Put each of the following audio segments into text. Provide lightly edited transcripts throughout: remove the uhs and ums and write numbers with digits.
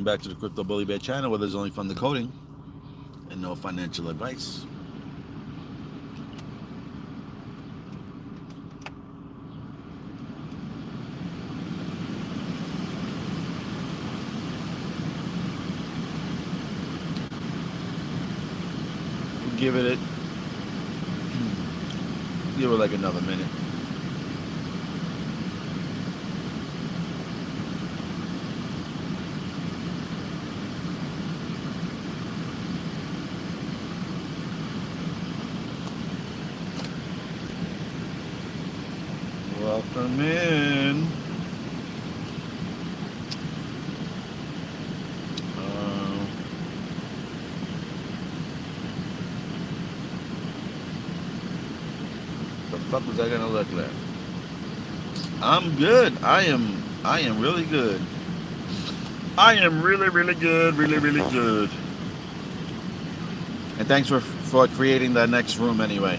Back to the Crypto Bully Bear channel where there's only fun decoding and no financial advice. Give it give it like another minute. Welcome in. The fuck was I gonna look like? I'm good. I am really good. I am really good, really good. And thanks for creating that next room anyway.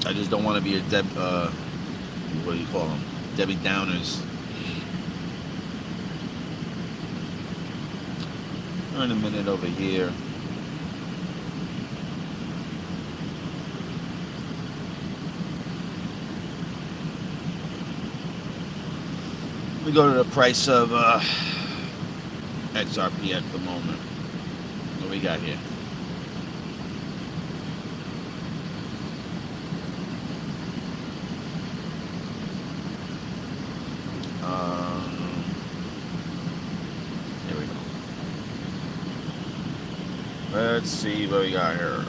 I just don't want to be a what do you call them? Debbie Downers. Earn a minute over here. We go to the price of XRP at the moment. What we got here? Here we go. Let's see what we got here.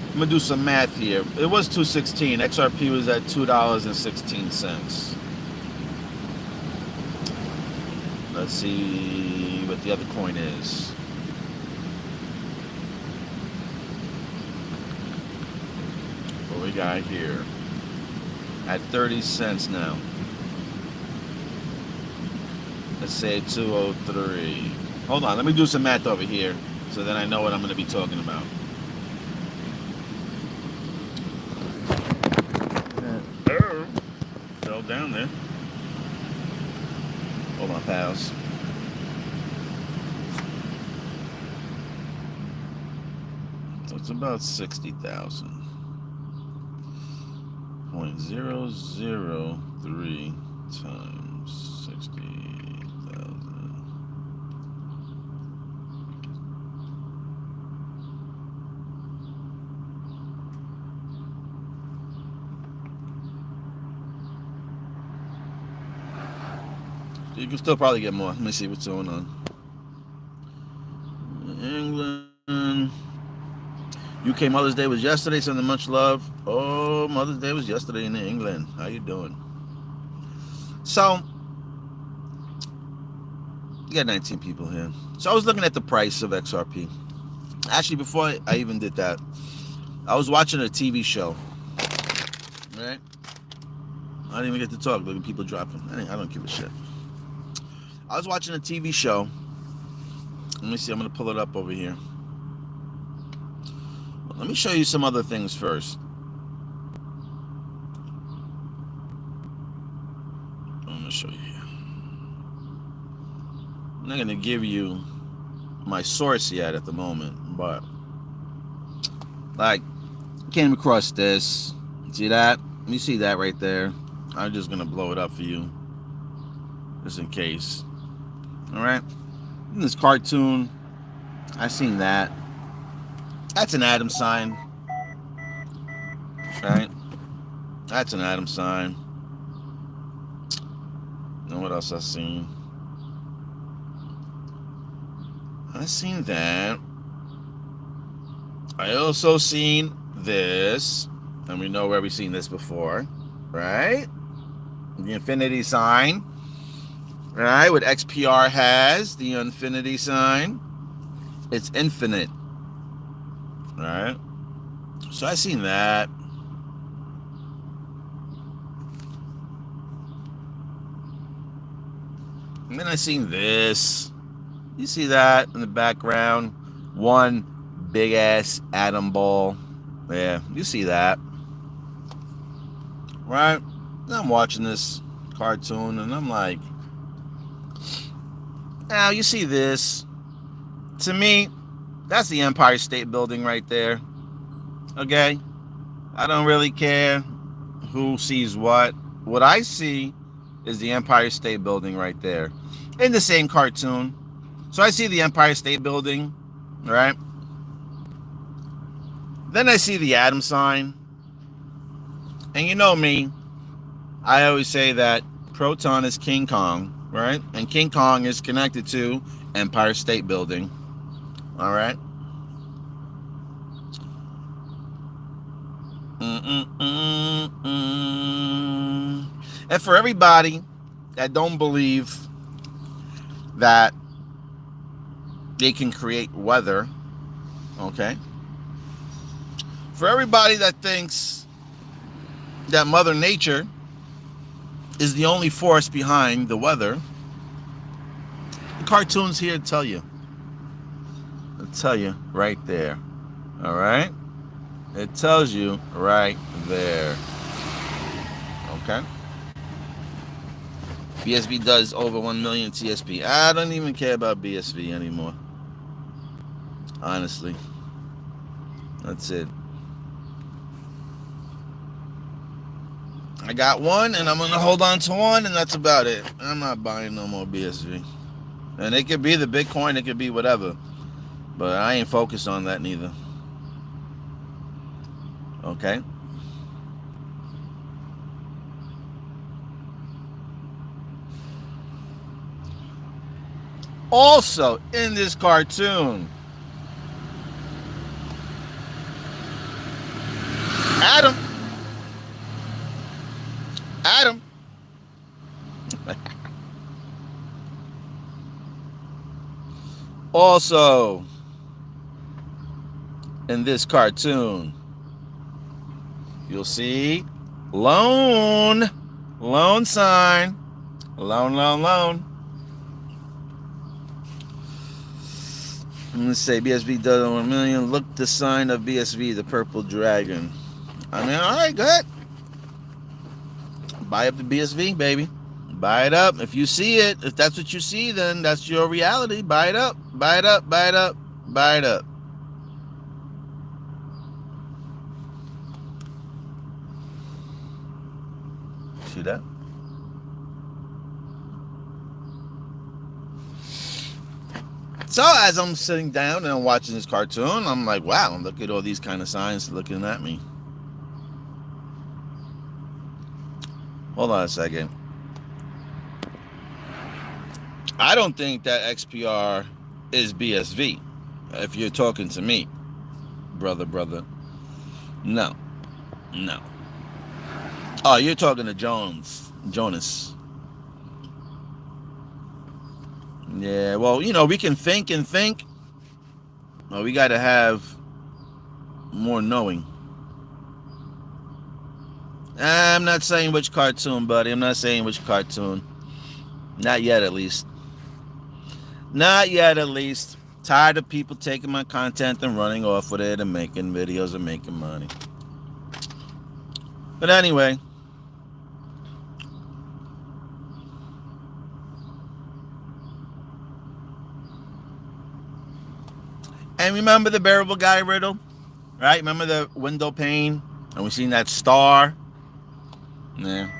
I'm gonna do some math here. It was 216. XRP was at $2.16. Let's see what the other coin is. What we got here? At 30 cents now. Let's say 203. Hold on, let me do some math over here so then I know what I'm gonna be talking about. Fell down there. Hold on, pals. So it's about 60,000. 0.003 times 60,000. You can still probably get more. Let me see what's going on. England. UK Mother's Day was yesterday. Sending much love. Oh, Mother's Day was yesterday in England. How you doing? So, you got 19 people here. So I was looking at the price of XRP. Actually, before I even did that, I was watching a TV show. Right? I didn't even get to talk. Look at people dropping. I don't give a shit. I was watching a TV show. Let me see. I'm going to pull it up over here. Let me show you some other things first. I'm going to show you here. I'm not going to give you my source yet at the moment, but like, came across this. See that? You see that right there? I'm just going to blow it up for you, just in case. All right? In this cartoon, I seen that. That's an atom sign. Right? That's an atom sign. And what else I seen? I seen that. I also seen this. And we know where we've seen this before. Right? The infinity sign. Right? What XPR has. The infinity sign. It's infinite. Right? So I seen that. And then I seen this. You see that in the background? One big ass atom ball. Yeah, you see that. Right? And I'm watching this cartoon and I'm like, now you see this. To me, that's the Empire State Building right there. Okay? I don't really care who sees what. What I see is the Empire State Building right there. In the same cartoon. So I see the Empire State Building, right? Then I see the atom sign. And you know me, I always say that Proton is King Kong, right? And King Kong is connected to Empire State Building. All right? And for everybody that don't believe that they can create weather, okay? For everybody that thinks that Mother Nature is the only force behind the weather, the cartoon's here to tell you. I'll tell you right there. All right? It tells you right there. Okay? BSV does over 1 million TSP. I don't even care about BSV anymore. Honestly. That's it. I got one and I'm going to hold on to one and that's about it. I'm not buying no more BSV. And it could be the Bitcoin, it could be whatever. But I ain't focused on that neither. Okay? Also, in this cartoon, Adam. Also, in this cartoon, you'll see loan sign, loan. I'm gonna say BSV does 1 million. Look the sign of BSV, the purple dragon. I mean, all right, go ahead. Buy up the BSV, baby. Buy it up. If you see it, if that's what you see, then that's your reality. Buy it up. Buy it up. Buy it up. Buy it up. See that? So as I'm sitting down and I'm watching this cartoon, I'm like, wow, look at all these kind of signs looking at me. Hold on a second. I don't think that XPR is BSV. If you're talking to me, brother. No. Oh, you're talking to Jonas. Yeah, well, you know, we can think and think. Well, we got to have more knowing. I'm not saying which cartoon, buddy. I'm not saying which cartoon. Not yet, at least. Tired of people taking my content and running off with it and making videos and making money. But anyway. And remember the bearable guy riddle? Right? Remember the window pane? And we seen that star? Yeah.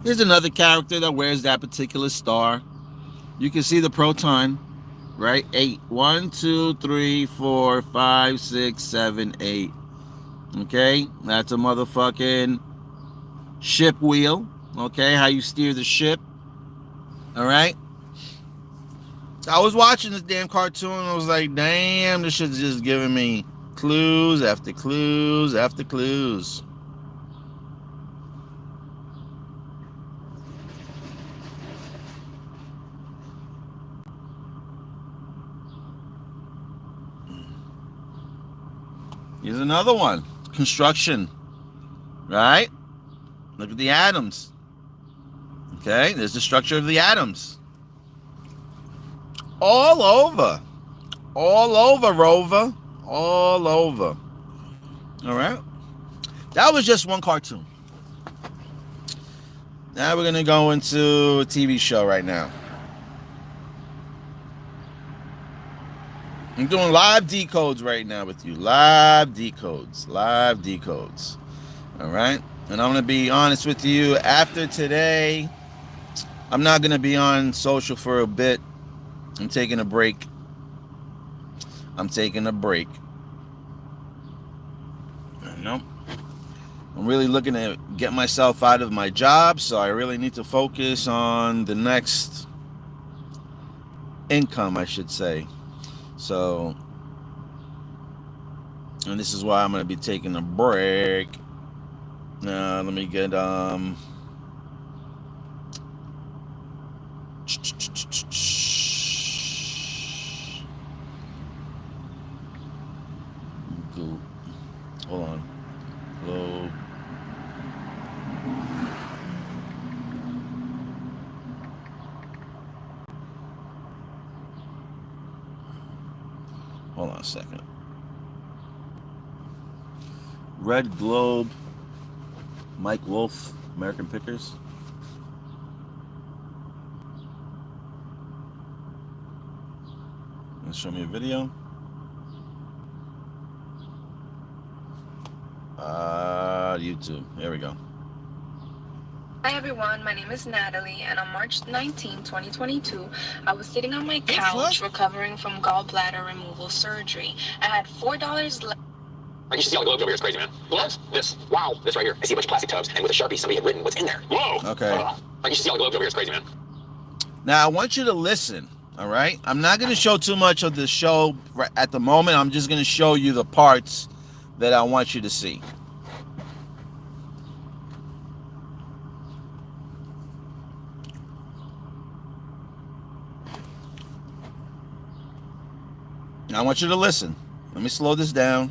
Here's another character that wears that particular star. You can see the proton, right? 8. 1, 2, 3, 4, 5, 6, 7, 8. Okay? That's a motherfucking ship wheel. Okay? How you steer the ship. Alright? I was watching this damn cartoon and I was like, damn, this shit's just giving me clues after clues after clues. Here's another one. Construction. Right? Look at the atoms. Okay, there's the structure of the atoms. All over. All over, Rover. All over. All right. That was just one cartoon. Now we're going to go into a TV show right now. I'm doing live decodes right now with you. Live decodes. Live decodes. All right. And I'm going to be honest with you. After today, I'm not going to be on social for a bit. I'm taking a break. I'm taking a break. Nope. I'm really looking to get myself out of my job, so I really need to focus on the next income, I should say. So, and this is why I'm going to be taking a break. Let me get Google. Hold on. Globe. Hold on a second. Red Globe. Mike Wolf, American Pickers. Let's show me a video. YouTube. There we go. Hi everyone, my name is Natalie, and on March 19, 2022, I was sitting on my couch recovering from gallbladder removal surgery. I had $4 left. You should see all the globes over here. It's crazy, man. Globes? This. Wow. This right here. I see a bunch of plastic tubs, and with a Sharpie, somebody had written what's in there. Whoa. Okay. You should see all the globes over here. It's crazy, man. Now, I want you to listen, all right? I'm not going to show too much of the show at the moment. I'm just going to show you the parts that I want you to see. Now, I want you to listen. Let me slow this down.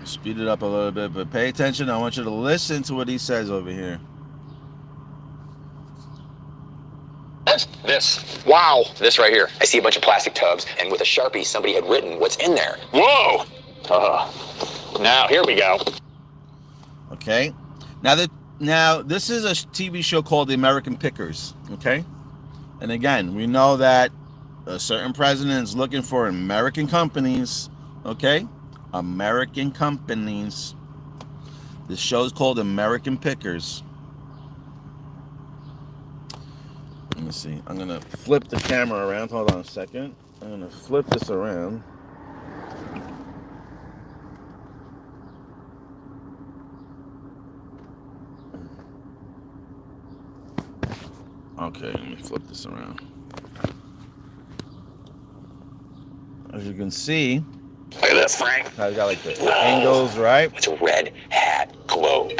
Speed it up a little bit, but pay attention. I want you to listen to what he says over here. This. Wow. This right here. I see a bunch of plastic tubs, and with a Sharpie, somebody had written what's in there. Whoa. Now, here we go. Okay. Now, this is a TV show called The American Pickers. Okay. And again, we know that a certain president is looking for American companies. Okay. American companies. This show is called American Pickers. Let me see. I'm going to flip the camera around. Hold on a second. I'm going to flip this around. Okay, let me flip this around. As you can see, look at this, Frank. I've got like the angles, right? It's a red hat globe.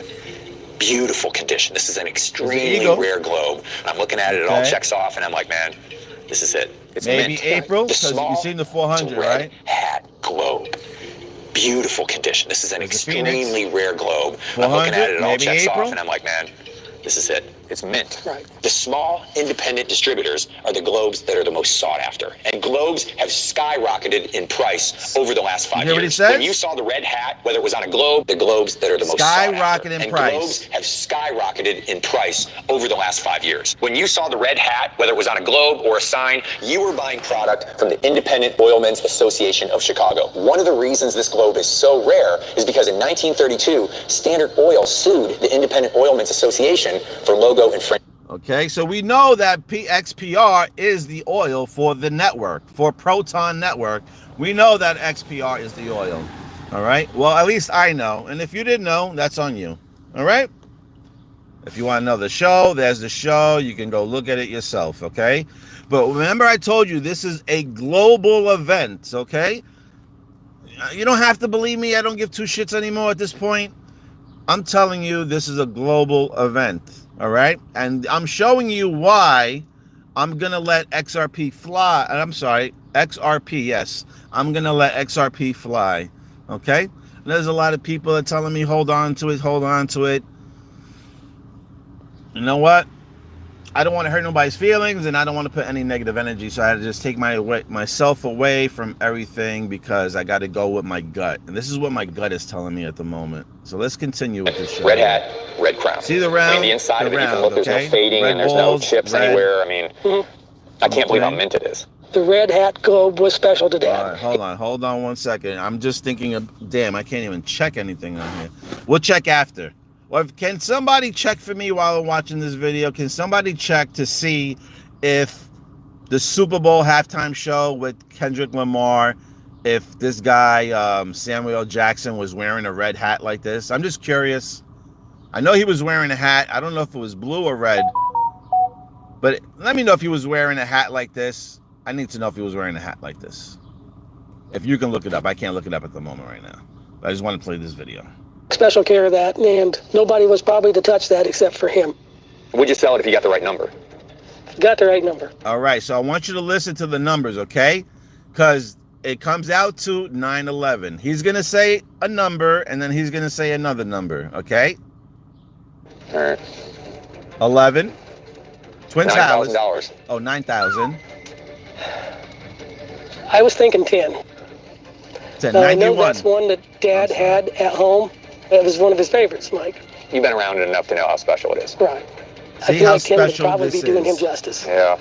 Beautiful condition. This is an extremely rare globe. I'm looking at it, it all checks off, and I'm like, man, this is it. It's maybe mint. April, because you've seen the 400, right? Hat globe. Beautiful condition. This is an extremely rare globe. I'm looking at it, it all checks off, and I'm like, man, this is it. It's mint. Right. The small independent distributors are the globes that are the most sought after. And globes have skyrocketed in price over the last 5 years. What he says? When you saw the red hat, whether it was on a globe, the globes that are the most sought after. Skyrocketed in price. And globes have skyrocketed in price over the last 5 years. When you saw the red hat, whether it was on a globe or a sign, you were buying product from the Independent Oilmen's Association of Chicago. One of the reasons this globe is so rare is because in 1932, Standard Oil sued the Independent Oilmen's Association for logo infringement. Okay, so we know that XPR is the oil for the network, for Proton Network. We know that XPR is the oil. All right, well, at least I know. And if you didn't know, that's on you. All right, if you want to know the show, there's the show. You can go look at it yourself. Okay, but remember, I told you this is a global event. Okay, you don't have to believe me. I don't give two shits anymore at this point. I'm telling you, this is a global event. All right, and I'm showing you why I'm gonna let XRP fly. I'm sorry, XRP. Yes, I'm gonna let XRP fly. Okay, and there's a lot of people that are telling me hold on to it, hold on to it. you know what? I don't want to hurt nobody's feelings, and I don't want to put any negative energy. So I had to just take myself away from everything because I got to go with my gut, and this is what my gut is telling me at the moment. So let's continue with this show. Red hat, red crown. See the round? I mean, the inside of it, you can look. Okay? There's no fading, Red and there's balls, no chips red. anywhere. I mean, I can't believe how mint it is. The red hat globe was special to Dad. All right, hold on 1 second. I'm just thinking of, damn, I can't even check anything on here. We'll check after. Or can somebody check for me while I'm watching this video? Can somebody check to see if the Super Bowl halftime show with Kendrick Lamar, if this guy, Samuel Jackson, was wearing a red hat like this? I'm just curious. I know he was wearing a hat. I don't know if it was blue or red. But let me know if he was wearing a hat like this. I need to know if he was wearing a hat like this. If you can look it up. I can't look it up at the moment right now. But I just want to play this video. Special care of that, and nobody was probably to touch that except for him. Would you sell it if you got the right number? Got the right number. All right, so I want you to listen to the numbers, okay? Because it comes out to 911. He's going to say a number, and then he's going to say another number, okay? All right. 11. Twin Towers. $9,000. Oh, 9,000. I was thinking 10. It's at I know 91. that's one that Dad had at home. That was one of his favorites, Mike. You've been around it enough to know how special it is. Right. See I feel how like 10 would special probably be this doing him is. justice. Yeah.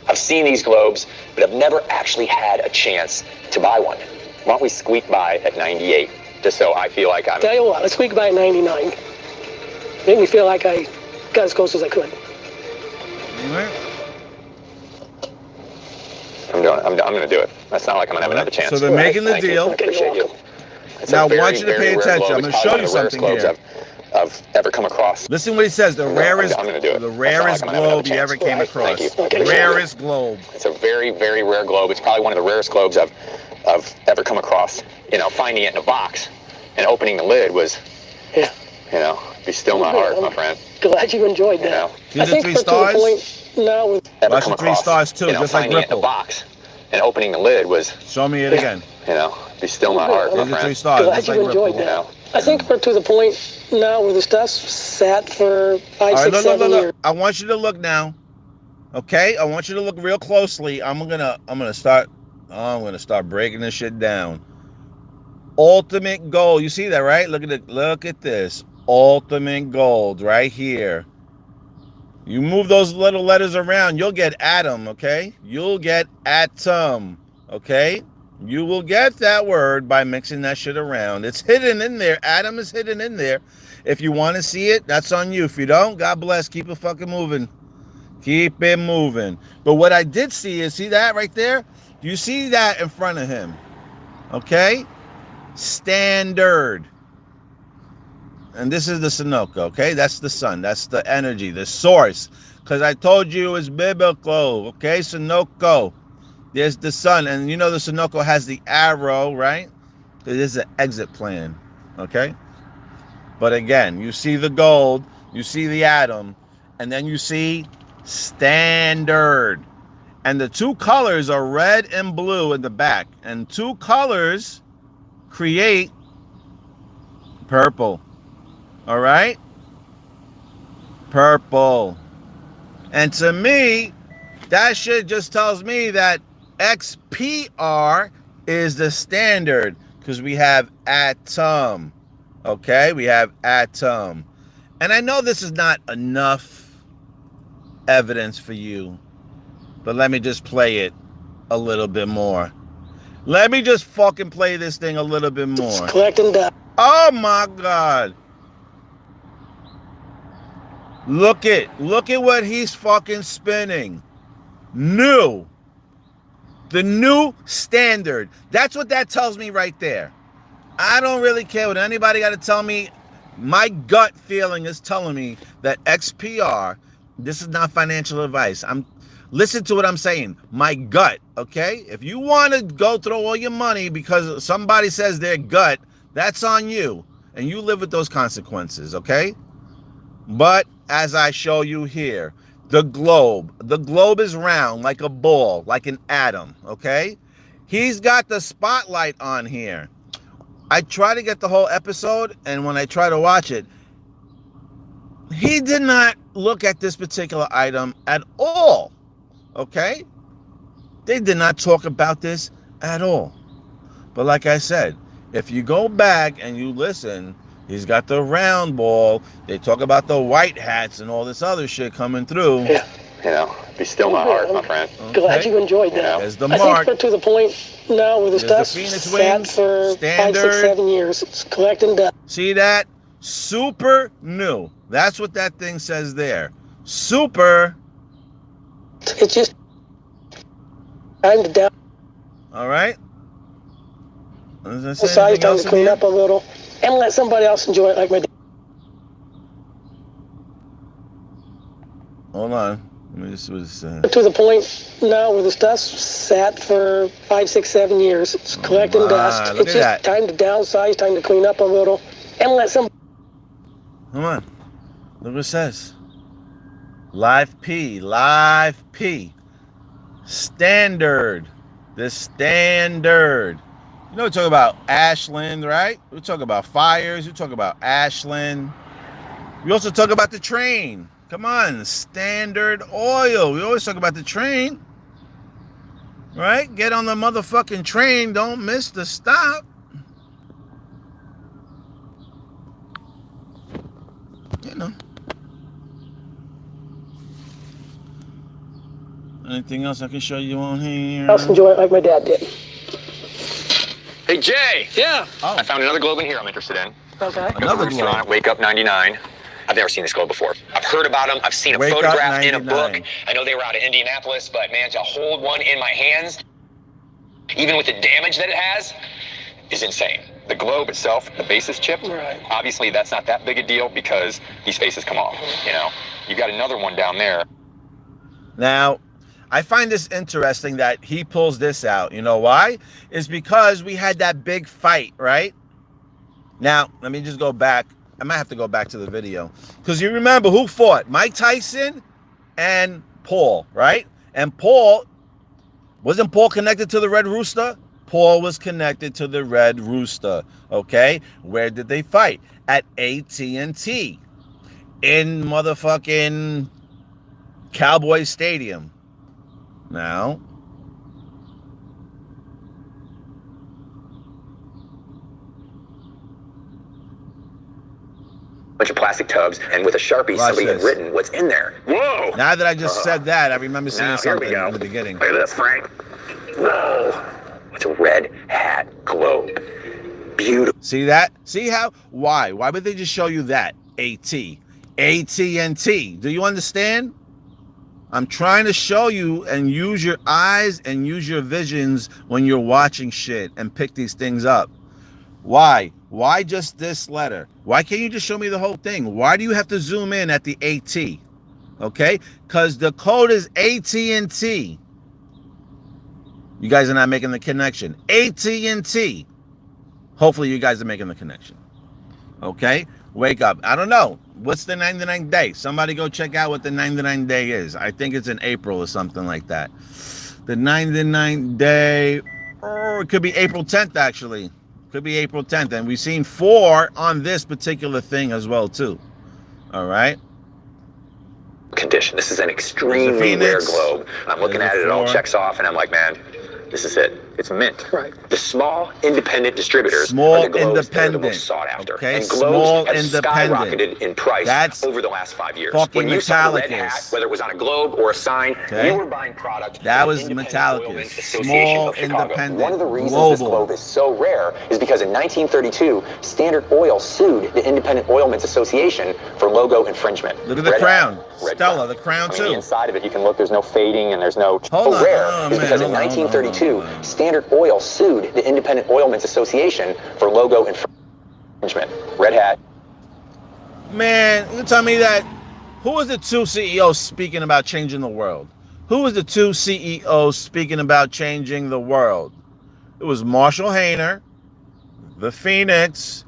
I've seen these globes, but I've never actually had a chance to buy one. Why don't we squeak by at 98, just so I feel like I'm... Tell you what, let's squeak by at 99. Made me feel like I got as close as I could. All right. I'm going to do it. That's not like I'm going to have another chance. So they're making the Thank you. deal. Appreciate you. It's Now, a very, I want you to very pay rare attention. globe. I'm It's gonna show probably you one of the something rarest here. globes I've ever come across. Listen what he says. The rarest, I'm gonna do it. the That's rarest not like I'm gonna have globe you another ever chance. came Right. across. Thank you. Rarest globe. It's a very, very rare globe. It's probably one of the rarest globes I've ever come across. You know, finding it in a box and opening the lid was, Yeah. you know, be still my heart, my friend. Glad you enjoyed You know, that. See I the think 3 we're stars? to the point now with ever Watch come the 3 across, stars too, you know, just like finding it in a Ripple. box and opening the lid was, Show me it again. you know, be still my heart, my There's the 3 friend. stars. glad Just you like enjoyed Ripple. that. I think we're to the point now where the stuff's sat for 5, All right, 6, 7 years. look. I want you to look now. Okay? I want you to look real closely. I'm gonna start breaking this shit down. Ultimate gold. You see that, right? Look at this. Ultimate gold right here. You move those little letters around, you'll get atom, okay? You'll get atom, okay? You will get that word by mixing that shit around. It's hidden in there. Atom is hidden in there. If you want to see it, that's on you. If you don't, God bless. Keep it fucking moving. Keep it moving. But what I did see is, see that right there? You see that in front of him, okay? Standard. And this is the Sunoco, okay? That's the sun. That's the energy, the source. Because I told you it's biblical, okay? Sunoco. There's the sun. And you know the Sunoco has the arrow, right? It is an exit plan, okay? But again, you see the gold, you see the atom, and then you see standard. And the 2 colors are red and blue in the back. And 2 colors create purple. All right? Purple. And to me, that shit just tells me that XPR is the standard because we have atom. Okay? We have atom. And I know this is not enough evidence for you, but let me just play it a little bit more. Let me just fucking play this thing a little bit more. It's collecting dust. Oh my God. Look at what he's fucking spinning. New. The new standard. That's what that tells me right there. I don't really care what anybody got to tell me. My gut feeling is telling me that XPR, this is not financial advice. Listen to what I'm saying. My gut, okay? If you want to go throw all your money because somebody says their gut, that's on you. And you live with those consequences, okay? But as I show you here, the globe is round like a ball, like an atom, okay? He's got the spotlight on here. I try to get the whole episode, and when I try to watch it, He did not look at this particular item at all. Okay? They did not talk about this at all. But like I said, if you go back and you listen, he's got the round ball. They talk about the white hats and all this other shit coming through. Yeah. You know, be still my heart, my friend. Glad you enjoyed that. There's the I mark. think we're to the point now where the There's stuff's the Phoenix sat wings, for standard. 5, 6, 7 years. It's collecting dust. See that? Super new. That's what that thing says there. Super. It's just time to down. All right. Does that say Size, anything time else to in clean here? up a little and let somebody else enjoy it like my dad. Hold on. Let me just was. To the point now where the stuff's sat for 5, 6, 7 years. It's collecting my, dust. look It's at just that. time to downsize, time to clean up a little and let some. Come on. Look what it says. Live P. Live P. Standard. The standard. You know, we talk about Ashland, right? We talk about fires. We talk about Ashland. We also talk about the train. Come on, Standard Oil. We always talk about the train. Right? Get on the motherfucking train. Don't miss the stop. You know. Anything else I can show you on here? Else enjoy it like my dad did. Hey, Jay. Yeah. Oh, I found another globe in here I'm interested in. Okay. another Rooster on globe. it, Wake Up 99. I've never seen this globe before. I've heard about them. I've seen a Wake Up photograph in a 99. book. I know they were out of Indianapolis, but man, to hold one in my hands, even with the damage that it has, is insane. The globe itself, the base is chipped. Right. Obviously, that's not that big a deal because these faces come off. You know, you got another one down there. Now, I find this interesting that he pulls this out. You know why? It's because we had that big fight, right? Now, let me just go back. I might have to go back to the video. Because you remember who fought? Mike Tyson and Paul, right? And wasn't Paul connected to the Red Rooster? Paul was connected to the Red Rooster, okay? Where did they fight? At AT&T. In motherfucking Cowboy Stadium. Now, Bunch of plastic tubs, and with a Sharpie, Watch somebody this. had written what's in there. Whoa! now that I just said that, I remember seeing Now, here we something go. in the beginning. Look at this, Frank. Whoa! It's a red hat globe. Beautiful. See that? See how? Why? Why would they just show you that? AT&T. Do you understand? I'm trying to show you and use your eyes and use your visions when you're watching shit and pick these things up. Why? Why just this letter? Why can't you just show me the whole thing? Why do you have to zoom in at the AT? Okay? Because the code is AT&T. You guys are not making the connection. AT&T. Hopefully you guys are making the connection. Okay? Wake up. I don't know. What's the 99th day? Somebody go check out what the 99th day is. I think it's in April or something like that. The 99th day, or it could be April 10th actually. Could be April 10th. And we've seen 4 on this particular thing as well too. All right? Condition. This is an extremely rare Phoenix. globe. I'm looking There's at a it, it all 4. checks off, and I'm like, man, this is it. It's mint. Right. The small independent distributors Small are the globes that are the independent. most sought after. Okay, And small globes have independent. skyrocketed in price That's over the last 5 years. fucking When you saw the red Metallicus. hat, whether it was on a globe or a sign, Okay. you were buying product. That from was the Independent Metallicus. Oilmen's Association Small, of Chicago. independent, One of the reasons global. this globe is so rare is because in 1932, Standard Oil sued the Independent Oilmen's Association for logo infringement. Look at the Red crown. hat, red Stella, the crown I mean, too. the inside of it, you can look, there's no fading and there's no... Hold on, rare oh, is man, because in hold on, hold on, 1932, hold on. Standard Oil sued the Independent Oilmen's Association for logo infringement. Red hat. Man, you tell me that. Who was the 2 CEOs speaking about changing the world? Who was the 2 CEOs speaking about changing the world? It was Marshall Hayner, the Phoenix,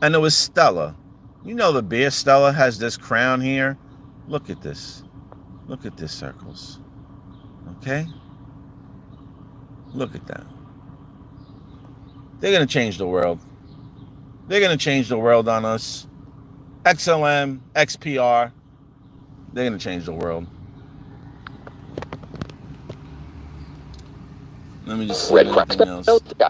and it was Stella. You know the beer Stella has this crown here. Look at this. Look at this, Circles. Okay? Look at that. They're going to change the world. They're going to change the world on us. XLM, XPR, they're going to change the world. Let me just see Red anything else. Yeah.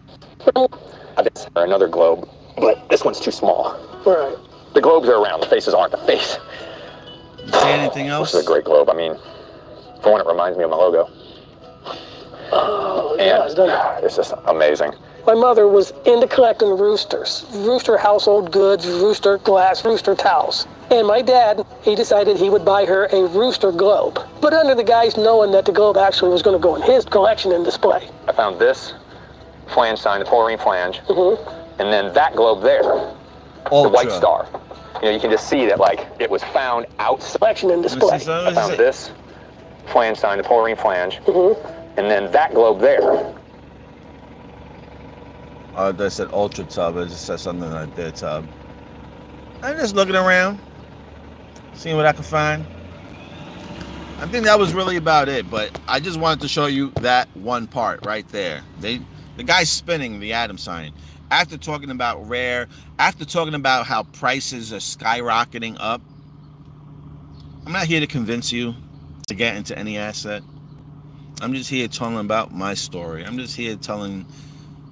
Or another globe, but this one's too small. Right. The globes are around, the faces aren't. The face. You see anything else? This is a great globe. I mean, for one, it reminds me of my logo. Oh, And yeah, doesn't it? it's just amazing. My mother was into collecting roosters. Rooster household goods, rooster glass, rooster towels. And my dad, he decided he would buy her a rooster globe. But under the guise knowing that the globe actually was going to go in his collection and display. I found this flange sign, the taurine flange, and then that globe there, the white star. You know, you can just see that, like, it was found outside. Collection and display. I found this flange sign, the taurine flange, and then that globe there. That said ultra tub. It just said something like that tub. I'm just looking around, seeing what I can find. I think that was really about it, but I just wanted to show you that one part right there. The guy's spinning the atom sign. After talking about rare, after talking about how prices are skyrocketing up, I'm not here to convince you to get into any asset. I'm just here telling about my story. I'm just here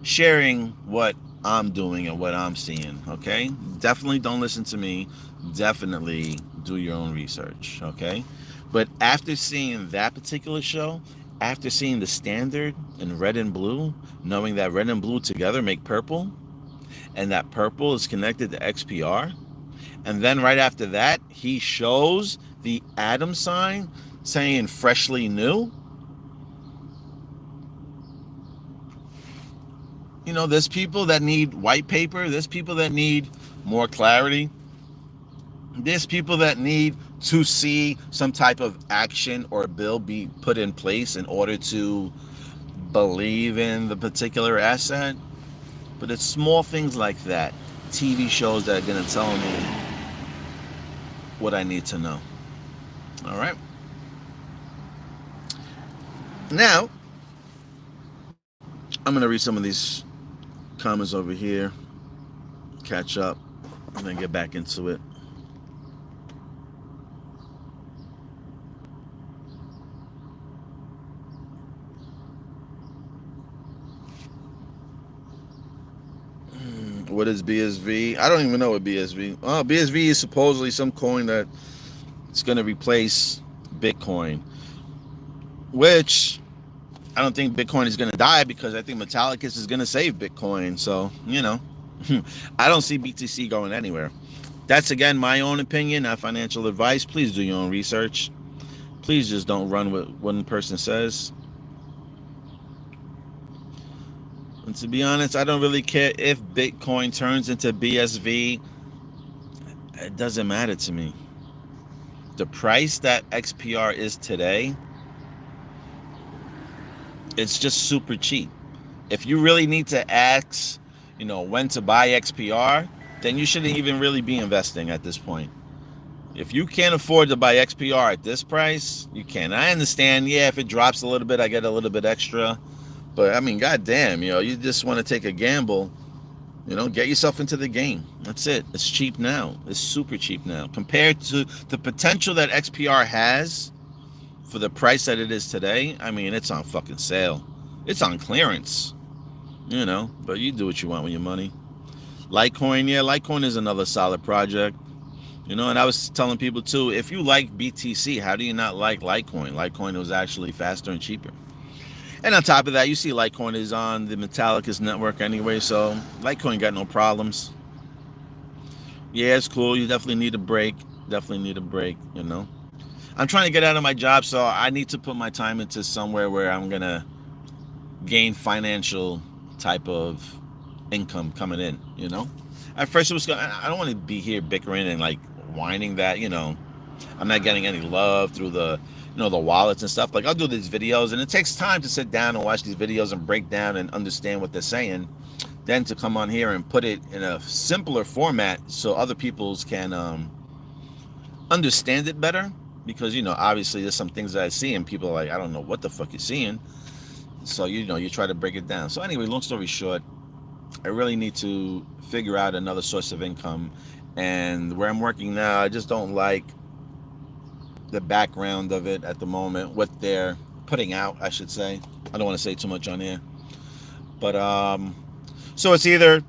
sharing what I'm doing and what I'm seeing, okay? Definitely don't listen to me. Definitely do your own research, okay? But after seeing that particular show, after seeing the standard in red and blue, knowing that red and blue together make purple, and that purple is connected to XPR, and then right after that, he shows the atom sign saying freshly new. You know, there's people that need white paper. There's people that need more clarity. There's people that need to see some type of action or bill be put in place in order to believe in the particular asset. But it's small things like that. TV shows that are going to tell me what I need to know. All right. Now, I'm going to read some of these comments over here, catch up, and then get back into it. What is BSV? I don't even know what BSV. Oh, BSV is supposedly some coin that it's going to replace Bitcoin, which I don't think Bitcoin is going to die, because I think Metallicus is going to save Bitcoin. So, you know, I don't see BTC going anywhere. That's, again, my own opinion, not financial advice. Please do your own research. Please just don't run with what one person says. And to be honest, I don't really care if Bitcoin turns into BSV. It doesn't matter to me. The price that XPR is today, it's just super cheap. If you really need to ask, you know, when to buy XPR, then you shouldn't even really be investing at this point. If you can't afford to buy XPR at this price, you can. I understand, yeah, if it drops a little bit, I get a little bit extra. But, I mean, goddamn, you know, you just want to take a gamble, you know, get yourself into the game. That's it. It's cheap now. It's super cheap now. Compared to the potential that XPR has for the price that it is today, I mean, it's on fucking sale. It's on clearance, you know, but you do what you want with your money. Litecoin, yeah, Litecoin is another solid project, you know, and I was telling people too, if you like BTC, how do you not like Litecoin? Litecoin was actually faster and cheaper. And on top of that, you see Litecoin is on the Metallicus network anyway, so Litecoin got no problems. Yeah, it's cool. You definitely need a break. You know. I'm trying to get out of my job, so I need to put my time into somewhere where I'm going to gain financial type of income coming in, you know. At first, I don't want to be here bickering and like whining that, you know, I'm not getting any love through the, you know, the wallets and stuff. Like, I'll do these videos, and it takes time to sit down and watch these videos and break down and understand what they're saying. Then to come on here and put it in a simpler format so other peoples can understand it better. Because, you know, obviously there's some things that I see and people are like, I don't know what the fuck you're seeing. So, you know, you try to break it down. So anyway, long story short, I really need to figure out another source of income. And where I'm working now, I just don't like the background of it at the moment, what they're putting out, I should say. I don't want to say too much on here. But so it's either,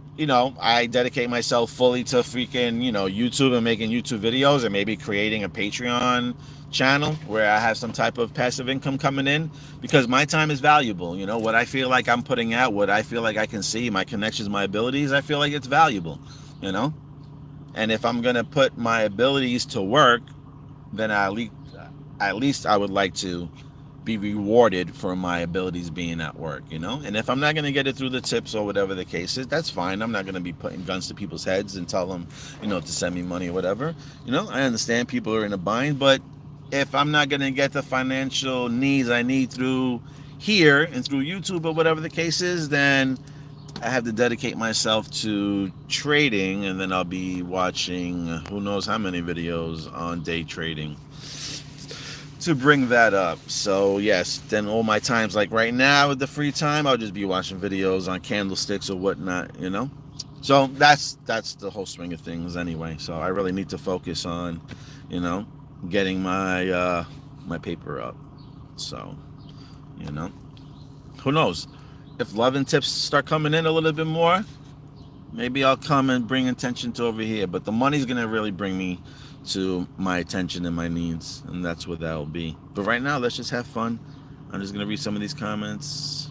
I dedicate myself fully to freaking, YouTube and making YouTube videos, and maybe creating a Patreon channel where I have some type of passive income coming in, because my time is valuable. What I feel like I'm putting out, what I feel like I can see, my connections, my abilities, I feel like it's valuable, you know? And if I'm going to put my abilities to work, then at least I would like to be rewarded for my abilities being at work, And if I'm not going to get it through the tips or whatever the case is, that's fine. I'm not going to be putting guns to people's heads and tell them, to send me money or whatever. I understand people are in a bind, but if I'm not going to get the financial needs I need through here and through YouTube or whatever the case is, then I have to dedicate myself to trading, and then I'll be watching who knows how many videos on day trading to bring that up. So yes, then all my times, like right now with the free time, I'll just be watching videos on candlesticks or whatnot, So that's the whole swing of things anyway. So I really need to focus on, getting my my paper up. So, who knows? If love and tips start coming in a little bit more, maybe I'll come and bring attention to over here. But the money's gonna really bring me to my attention and my needs, and that's what that'll be. But right now, let's just have fun. I'm just gonna read some of these comments,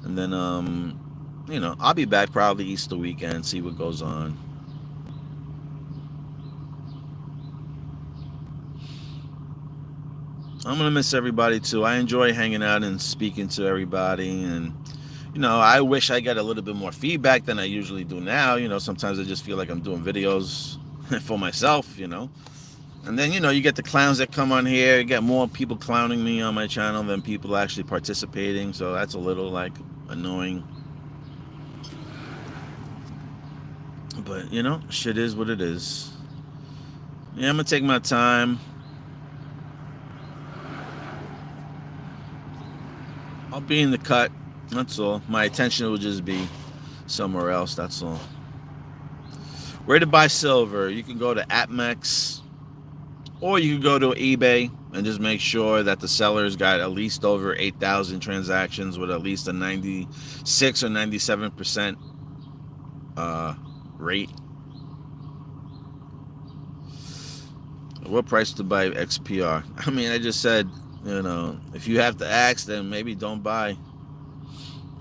and then I'll be back probably Easter weekend, see what goes on. I'm gonna miss everybody too. I enjoy hanging out and speaking to everybody, and I wish I got a little bit more feedback than I usually do now. Sometimes I just feel like I'm doing videos for myself, And then, you get the clowns that come on here. You get more people clowning me on my channel than people actually participating. So that's a little, annoying. But, shit is what it is. Yeah, I'm going to take my time. I'll be in the cut. That's all. My attention will just be somewhere else. That's all. Where to buy silver? You can go to APMEX, or you can go to eBay and just make sure that the seller's got at least over 8,000 transactions with at least a 96 or 97% rate. What price to buy XPR? I mean, I just said, if you have to ask, then maybe don't buy.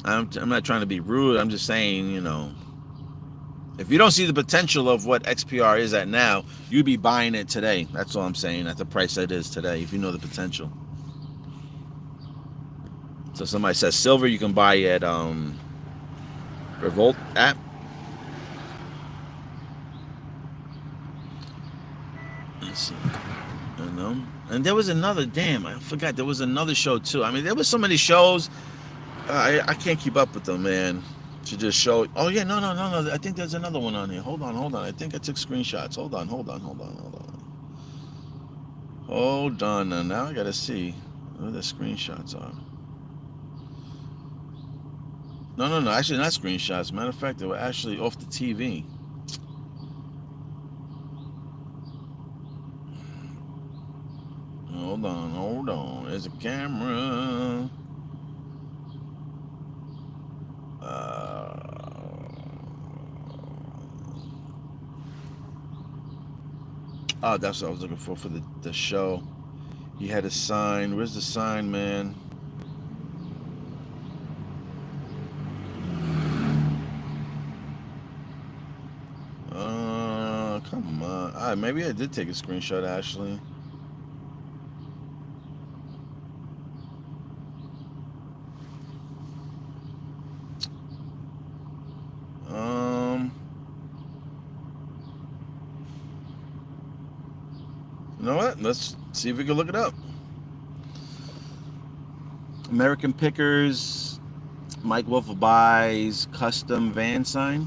I'm not trying to be rude. I'm just saying, if you don't see the potential of what XPR is at now, you'd be buying it today. That's all I'm saying, at the price that it is today, if you know the potential. So somebody says silver you can buy at Revolt app. Let's see. And there was another, I forgot, there was another show too. I mean, there was so many shows. I can't keep up with them, man. To just show. Oh yeah, no. I think there's another one on here. Hold on. I think I took screenshots. Hold on. Hold on. Now I gotta see where the screenshots are. No. Actually, not screenshots. Matter of fact, they were actually off the TV. Hold on. There's a camera. Oh, that's what I was looking for the show. He had a sign. Where's the sign, man? Come on. Maybe I did take a screenshot, actually. You know what? Let's see if we can look it up. American Pickers, Mike Wolf buys custom van sign.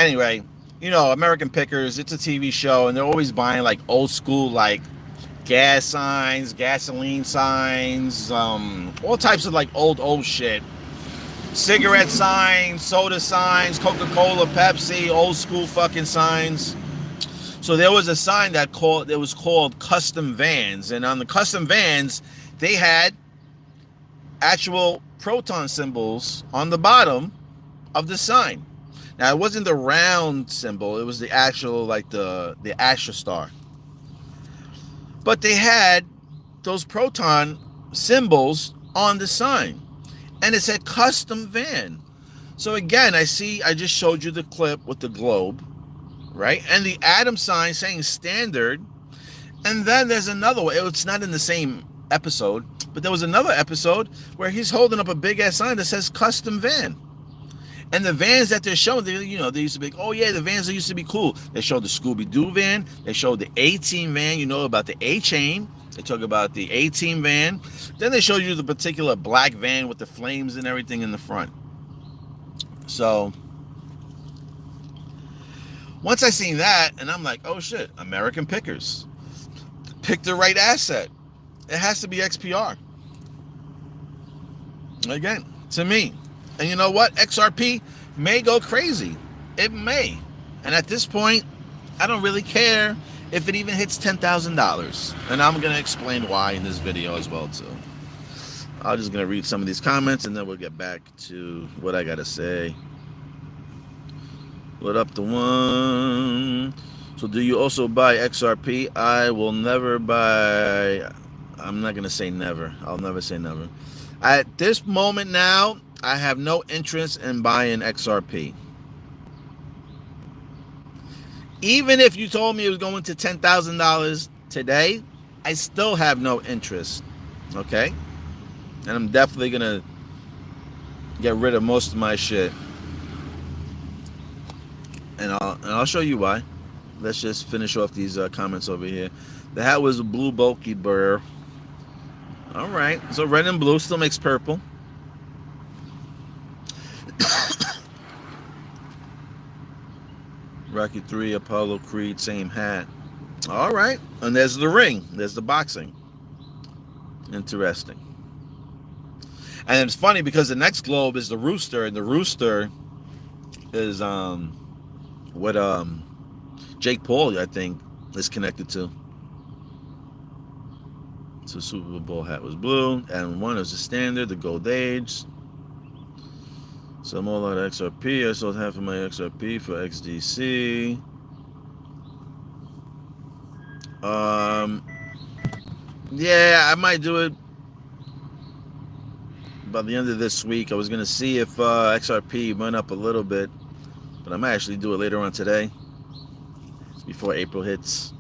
anyway, American Pickers, it's a TV show, and they're always buying like old school, like gas signs, gasoline signs, all types of like old shit. Cigarette signs, soda signs, Coca-Cola, Pepsi, old school fucking signs. So there was a sign that was called custom vans, and on the custom vans, they had actual proton symbols on the bottom of the sign. Now it wasn't the round symbol; it was the actual, like the Astra star. But they had those proton symbols on the sign, and it said custom van. So again, I just showed you the clip with the globe, right? And the atom sign saying standard. And then there's another one. It's not in the same episode, but there was another episode where he's holding up a big ass sign that says custom van. And the vans that they're showing, they used to be, oh yeah, the vans that used to be cool. They showed the Scooby-Doo van. They showed the A-Team van, about the A-Chain. They talk about the A-Team van. Then they showed you the particular black van with the flames and everything in the front. So, once I seen that, and I'm like, oh shit, American Pickers. Pick the right asset. It has to be XPR. Again, to me. And you know what? XRP may go crazy. It may. And at this point, I don't really care if it even hits $10,000. And I'm going to explain why in this video as well, too. I'm just going to read some of these comments, and then we'll get back to what I got to say. What up, the one? So do you also buy XRP? I will never buy... I'm not going to say never. I'll never say never. At this moment now, I have no interest in buying XRP. Even if you told me it was going to $10,000 today, I still have no interest. Okay? And I'm definitely going to get rid of most of my shit. And I'll show you why. Let's just finish off these comments over here. The hat was a blue bulky bear. All right. So red and blue still makes purple. Rocky 3, Apollo Creed, same hat. All right. And there's the ring. There's the boxing. Interesting. And it's funny because the next globe is the rooster, and the rooster is what Jake Paul, I think, is connected to. So Super Bowl hat was blue, and one is the standard, the gold age. So I'm all out of XRP. I sold half of my XRP for XDC. Yeah, I might do it by the end of this week. I was gonna see if XRP went up a little bit, but I might actually do it later on today, before April hits.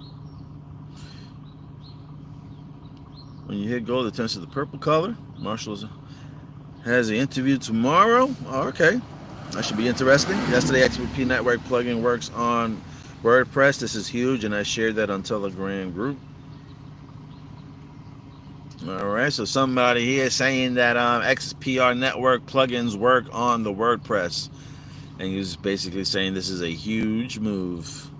When you hit gold, it turns to the purple color. Marshall has an interview tomorrow. Oh, okay. That should be interesting. Yesterday, XRP Network plugin works on WordPress. This is huge, and I shared that on Telegram group. All right, so somebody here saying that XPR Network plugins work on the WordPress. And he's basically saying this is a huge move.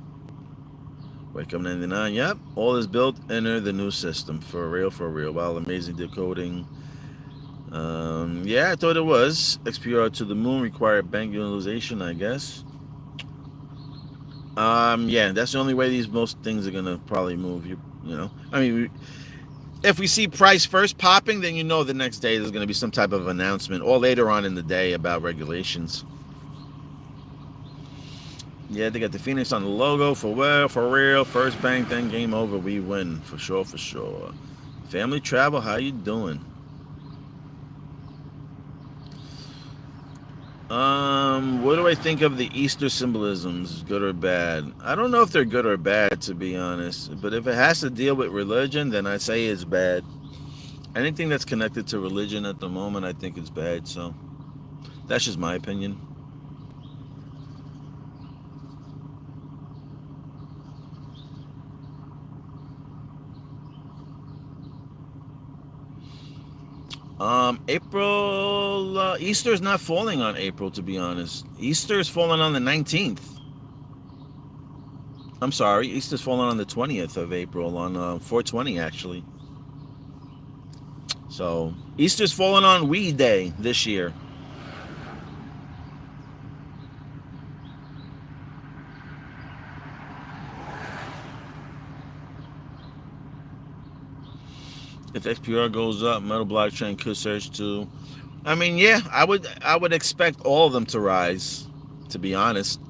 Wake up 99. Yep. All is built. Enter the new system. For real, for real. Wow, amazing decoding. Yeah, I thought it was. XPR to the moon required bank utilization, I guess. Yeah, that's the only way most things are gonna probably move. You know. I mean, if we see price first popping, then you know the next day there's gonna be some type of announcement, or later on in the day about regulations. Yeah, they got the Phoenix on the logo. For real. First bank, then game over. We win. For sure, for sure. Family travel, how you doing? What do I think of the Easter symbolisms? Good or bad? I don't know if they're good or bad, to be honest. But if it has to deal with religion, then I say it's bad. Anything that's connected to religion at the moment, I think it's bad. So that's just my opinion. April, Easter is not falling on April, to be honest. Easter is falling on the 19th. I'm sorry, Easter's falling on the 20th of April, on 420 actually. So Easter's falling on Weed Day this year. If XPR goes up, metal blockchain could surge too. I mean, yeah, I would expect all of them to rise. To be honest,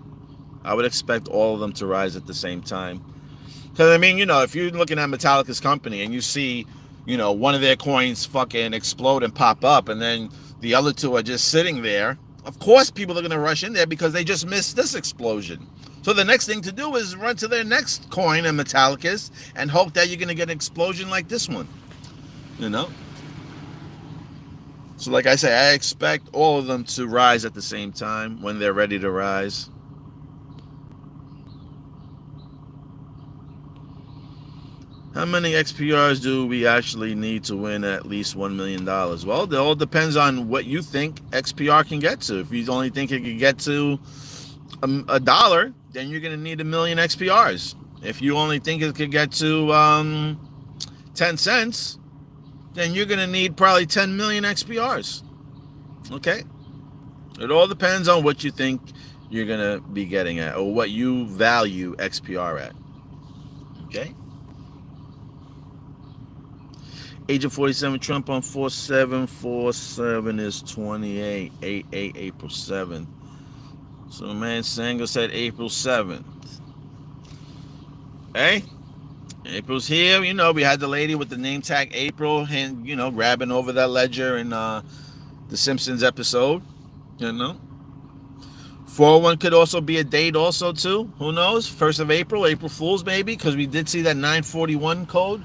I would expect all of them to rise at the same time. Because I mean, if you're looking at Metallica's company and you see, one of their coins fucking explode and pop up, and then the other two are just sitting there, of course people are gonna rush in there because they just missed this explosion. So the next thing to do is run to their next coin and Metallica's and hope that you're gonna get an explosion like this one. So like I say, I expect all of them to rise at the same time when they're ready to rise. How many XPRs do we actually need to win at least $1 million? Well, it all depends on what you think XPR can get to. If you only think it can get to a dollar, then you're going to need 1 million XPRs. If you only think it could get to 10 cents, then you're going to need probably 10 million XPRs. Okay? It all depends on what you think you're going to be getting at, or what you value XPR at. Okay? Agent 47 Trump on 4747 is 2888 April 7th. So man Sango said April 7th. Hey, April's here. We had the lady with the name tag April and grabbing over that ledger in the Simpsons episode. 401 could also be a date also too. Who knows? 1st of April, April Fool's maybe, because we did see that 941 code.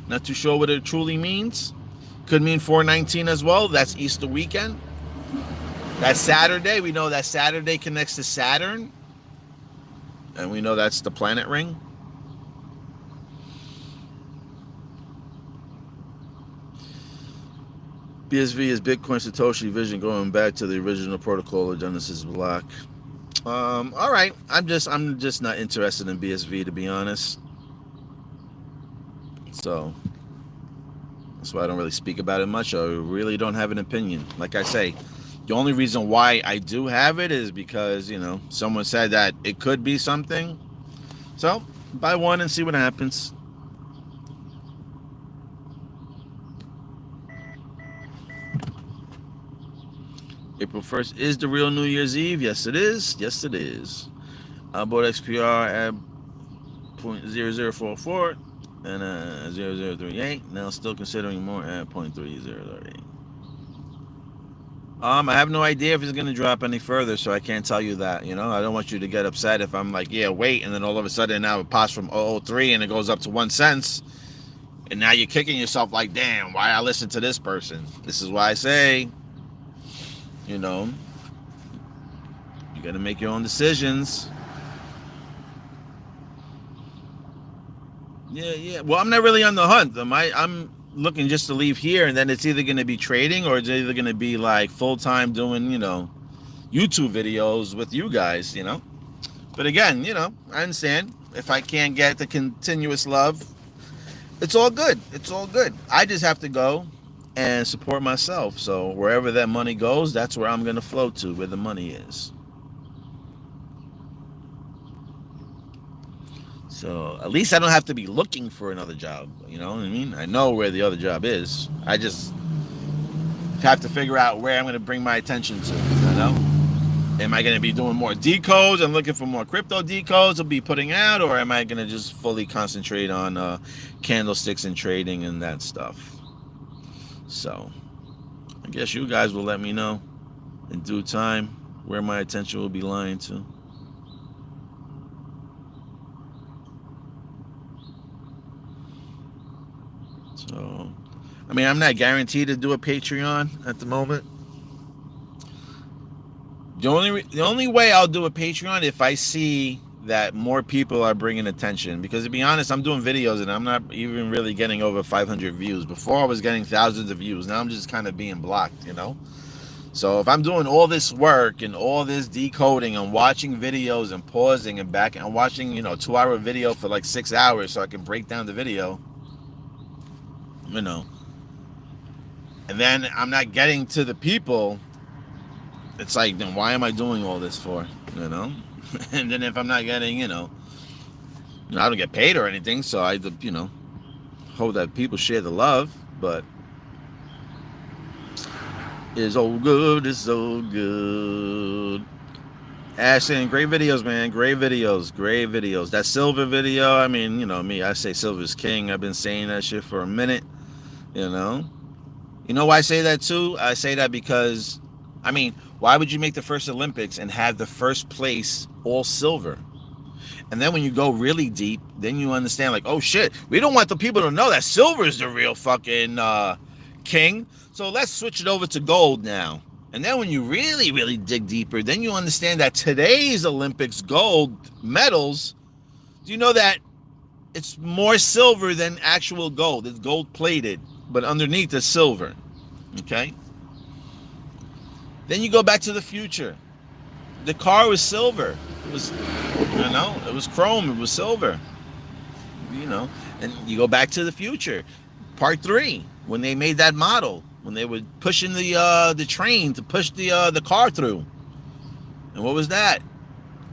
Not too sure what it truly means. Could mean 419 as well. That's Easter weekend. That's Saturday. We know that Saturday connects to Saturn. And we know that's the planet ring. BSV is Bitcoin Satoshi Vision going back to the original protocol of Genesis block. All right. I'm just not interested in BSV, to be honest. So that's why I don't really speak about it much. I really don't have an opinion. Like I say, the only reason why I do have it is because, someone said that it could be something. So buy one and see what happens. April 1st is the real New Year's Eve. Yes, it is. Yes, it is. I bought XPR at 0.0044. And 0038. Now still considering more at 0.3038. I have no idea if it's going to drop any further, so I can't tell you that. I don't want you to get upset if I'm like, yeah, wait, and then all of a sudden now it pops from 003 and it goes up to 1 cent, and now you're kicking yourself like, damn, why I listen to this person? This is why I say, you got to make your own decisions. Yeah. Well, I'm not really on the hunt. I'm looking just to leave here, and then it's either going to be trading or it's either going to be like full-time doing, YouTube videos with you guys, But again, I understand if I can't get the continuous love, it's all good. It's all good. I just have to go and support myself. So wherever that money goes, that's where I'm going to flow to, where the money is. So at least I don't have to be looking for another job. You know what I mean? I know where the other job is. I just have to figure out where I'm going to bring my attention to. Am I going to be doing more decodes and looking for more crypto decodes to be putting out, or am I going to just fully concentrate on candlesticks and trading and that stuff? So I guess you guys will let me know in due time where my attention will be lying to. So, I mean, I'm not guaranteed to do a Patreon at the moment. The only way I'll do a Patreon if I see that more people are bringing attention. Because to be honest, I'm doing videos and I'm not even really getting over 500 views. Before I was getting thousands of views. Now I'm just kind of being blocked, So if I'm doing all this work and all this decoding and watching videos and pausing and back and watching, 2-hour video for like 6 hours so I can break down the video, and then I'm not getting to the people, it's like, then why am I doing all this for? And then if I'm not getting, I don't get paid or anything, so I, hope that people share the love, but it's so good, it's so good. Ashton, great videos, man, great videos. That silver video, I mean, me, I say silver's king. I've been saying that shit for a minute, You know why I say that too? I say that because, why would you make the first Olympics and have the first place all silver? And then when you go really deep, then you understand, like, oh shit, we don't want the people to know that silver is the real fucking king. So let's switch it over to gold now. And then when you really, really dig deeper, then you understand that today's Olympics gold medals, do you know that it's more silver than actual gold? It's gold plated, but underneath is silver. Okay? Then you go back to the future. The car was silver. It was, it was chrome. It was silver. And you go back to the future. Part 3, when they made that model, when they were pushing the train to push the car through. And what was that?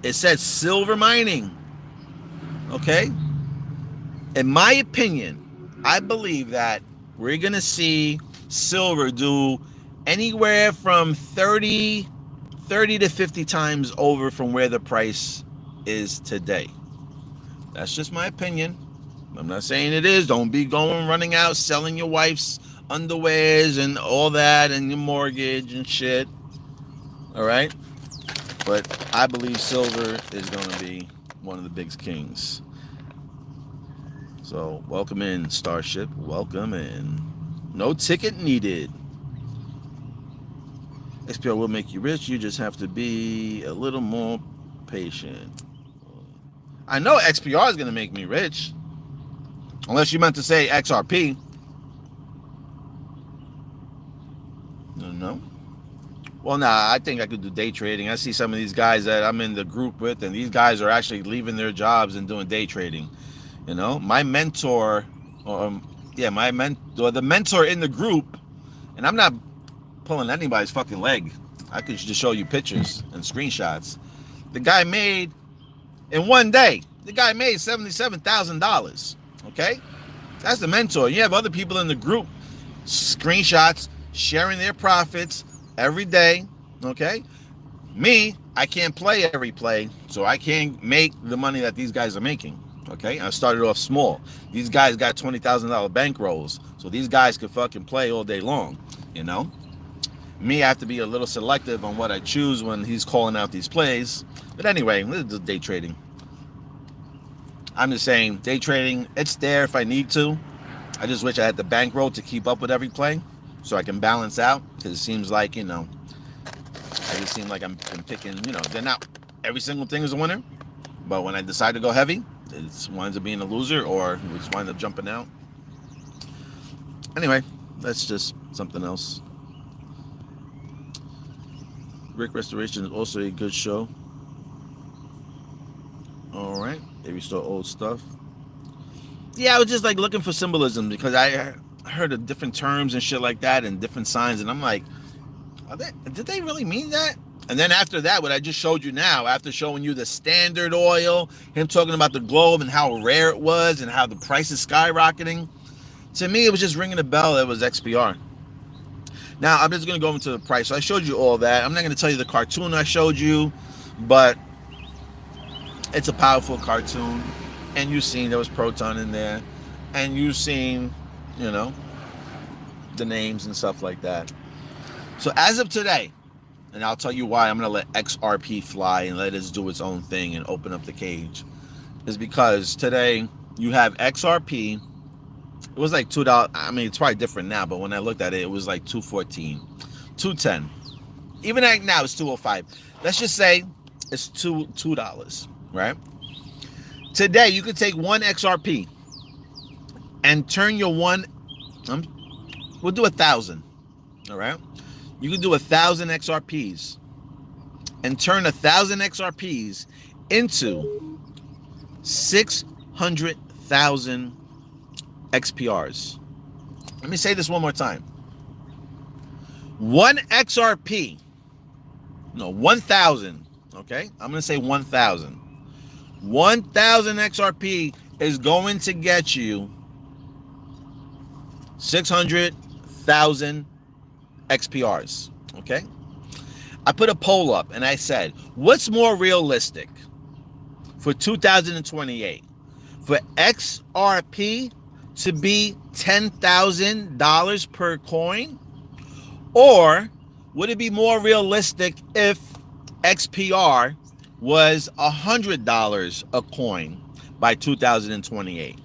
It said silver mining. Okay? In my opinion, I believe that we're going to see silver do anywhere from 30 to 50 times over from where the price is today. That's just my opinion. I'm not saying it is. Don't be running out, selling your wife's underwears and all that and your mortgage and shit. All right? But I believe silver is going to be one of the big kings. So welcome in, Starship. Welcome in. No ticket needed. XPR will make you rich. You just have to be a little more patient. I know XPR is going to make me rich. Unless you meant to say XRP. No. Well, I think I could do day trading. I see some of these guys that I'm in the group with, and these guys are actually leaving their jobs and doing day trading. My mentor, the mentor in the group, and I'm not pulling anybody's fucking leg. I could just show you pictures and screenshots. The guy made, in one day, $77,000. Okay? That's the mentor. You have other people in the group, screenshots, sharing their profits every day. Okay? Me, I can't play every play, so I can't make the money that these guys are making. Okay? I started off small. These guys got $20,000 bankrolls, so these guys could fucking play all day long. Me, I have to be a little selective on what I choose when he's calling out these plays. But anyway, this is day trading. I'm just saying, day trading, it's there if I need to. I just wish I had the bankroll to keep up with every play so I can balance out, because it seems like, I just seem like I'm picking, they're not, every single thing is a winner. But when I decide to go heavy, it winds up being a loser, or we just wind up jumping out. Anyway, that's just something else. Rick Restoration is also a good show. All right, they restore old stuff. Yeah, I was just like looking for symbolism, because I heard of different terms and shit like that and different signs, and I'm like, did they really mean that? And then after that, what I just showed you now, after showing you the Standard Oil, him talking about the globe and how rare it was and how the price is skyrocketing, to me it was just ringing a bell. It was XPR. Now, I'm just going to go into the price. So I showed you all that. I'm not going to tell you the cartoon I showed you, but it's a powerful cartoon. And you've seen there was Proton in there. And you've seen, the names and stuff like that. So as of today, and I'll tell you why I'm going to let XRP fly and let it do its own thing and open up the cage, is because today you have XRP. It was like $2. I mean, it's probably different now, but when I looked at it, it was like $2.14, $2.10. Even like now, it's $2.05. Let's just say it's $2, right? Today, you could take one XRP and turn your one. We'll do 1,000. All right. You can do 1,000 XRPs and turn 1,000 XRPs into 600,000 XPRs. Let me say this one more time. 1,000, okay? I'm going to say 1,000. 1,000 XRP is going to get you 600,000 XPRs, okay? I put a poll up and I said, what's more realistic for 2028? For XRP to be $10,000 per coin? Or would it be more realistic if XPR was $100 a coin by 2028?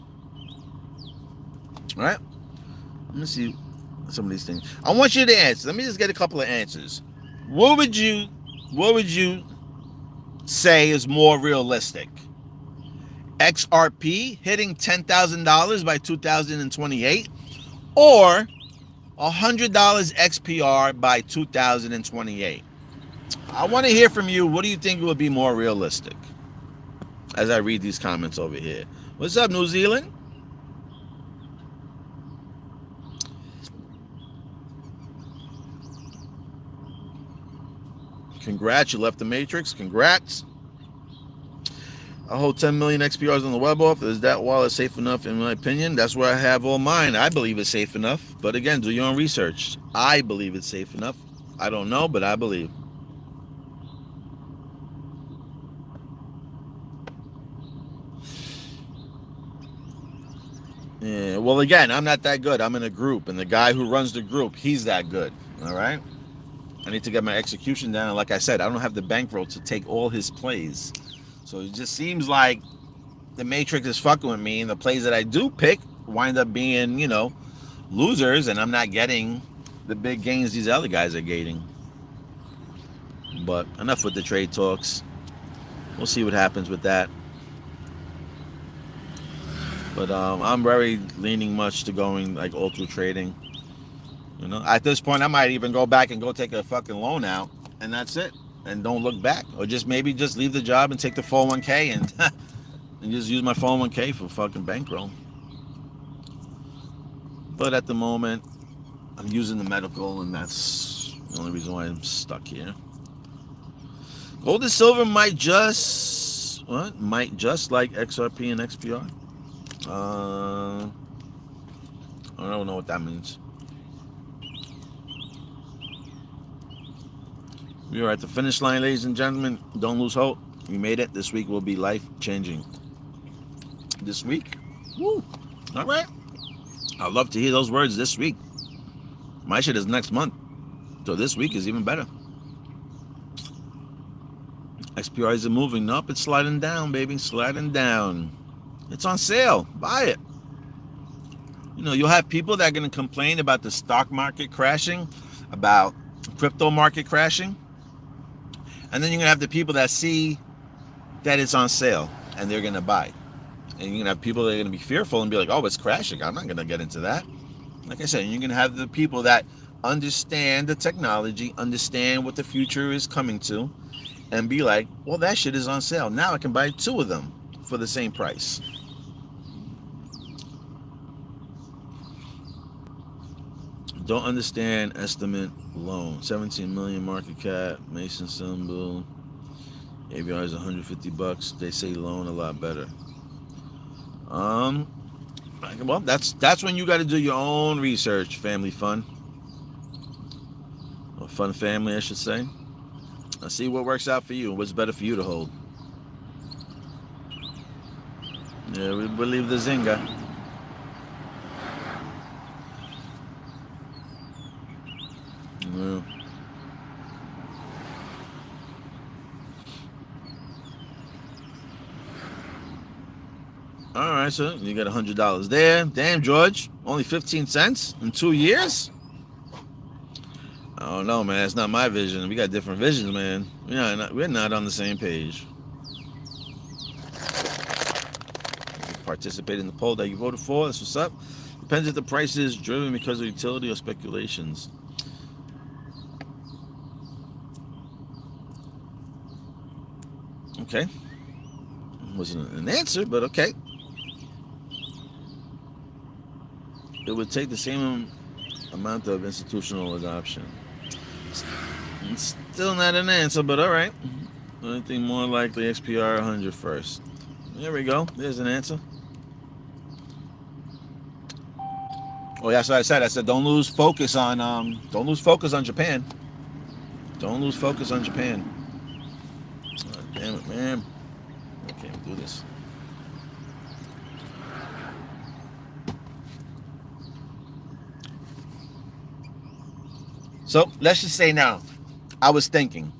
All right? Let me see some of these things. I want you to answer. Let me just get a couple of answers. What would you say is more realistic? XRP hitting $10,000 by 2028 or $100 XPR by 2028? I want to hear from you. What do you think would be more realistic? As I read these comments over here. What's up, New Zealand? Congrats, you left the Matrix. Congrats. I hold 10 million XPRs on the web off. Is that wallet safe enough? In my opinion, that's where I have all mine. I believe it's safe enough. But again, do your own research. I believe it's safe enough. I don't know, but I believe. Yeah, well, again, I'm not that good. I'm in a group, and the guy who runs the group, he's that good. All right? I need to get my execution down. And like I said, I don't have the bankroll to take all his plays. So it just seems like the Matrix is fucking with me, and the plays that I do pick wind up being, losers, and I'm not getting the big gains these other guys are getting. But enough with the trade talks. We'll see what happens with that. But I'm very leaning much to going like all through trading. At this point, I might even go back and go take a fucking loan out, and that's it. And don't look back. Or maybe just leave the job and take the 401k and just use my 401k for fucking bankroll. But at the moment, I'm using the medical, and that's the only reason why I'm stuck here. Gold and silver might just like XRP and XPR. I don't know what that means. We are at the finish line, ladies and gentlemen. Don't lose hope. We made it. This week will be life-changing. This week? Woo. All right. I'd love to hear those words this week. My shit is next month. So this week is even better. XPR isn't moving. Nope, it's sliding down, baby. Sliding down. It's on sale. Buy it. You'll have people that are going to complain about the stock market crashing, about crypto market crashing. And then you're going to have the people that see that it's on sale and they're going to buy. And you're going to have people that are going to be fearful and be like, oh, it's crashing. I'm not going to get into that. Like I said, you're going to have the people that understand the technology, understand what the future is coming to, and be like, well, that shit is on sale. Now I can buy 2 of them for the same price. Don't understand estimate loan. 17 million market cap, Mason symbol. ABR is $150. They say loan a lot better. Well, that's when you got to do your own research, family fun. Or fun family, I should say. Let's see what works out for you and what's better for you to hold. Yeah, we believe the Zynga. Yeah. All right, so you got $100 there. Damn, George, only 15 cents in 2 years? I don't know, man. It's not my vision. We got different visions, man. We're not on the same page. Participate in the poll that you voted for. That's what's up. Depends if the price is driven because of utility or speculations. Okay. Wasn't an answer, but okay. It would take the same amount of institutional adoption. It's still not an answer, but all right. I think more likely XPR 100 first. There we go. There's an answer. Oh, that's what I said. I said don't lose focus on Japan. Don't lose focus on Japan. Oh, damn it, man. I can't do this. So let's just say now, I was thinking,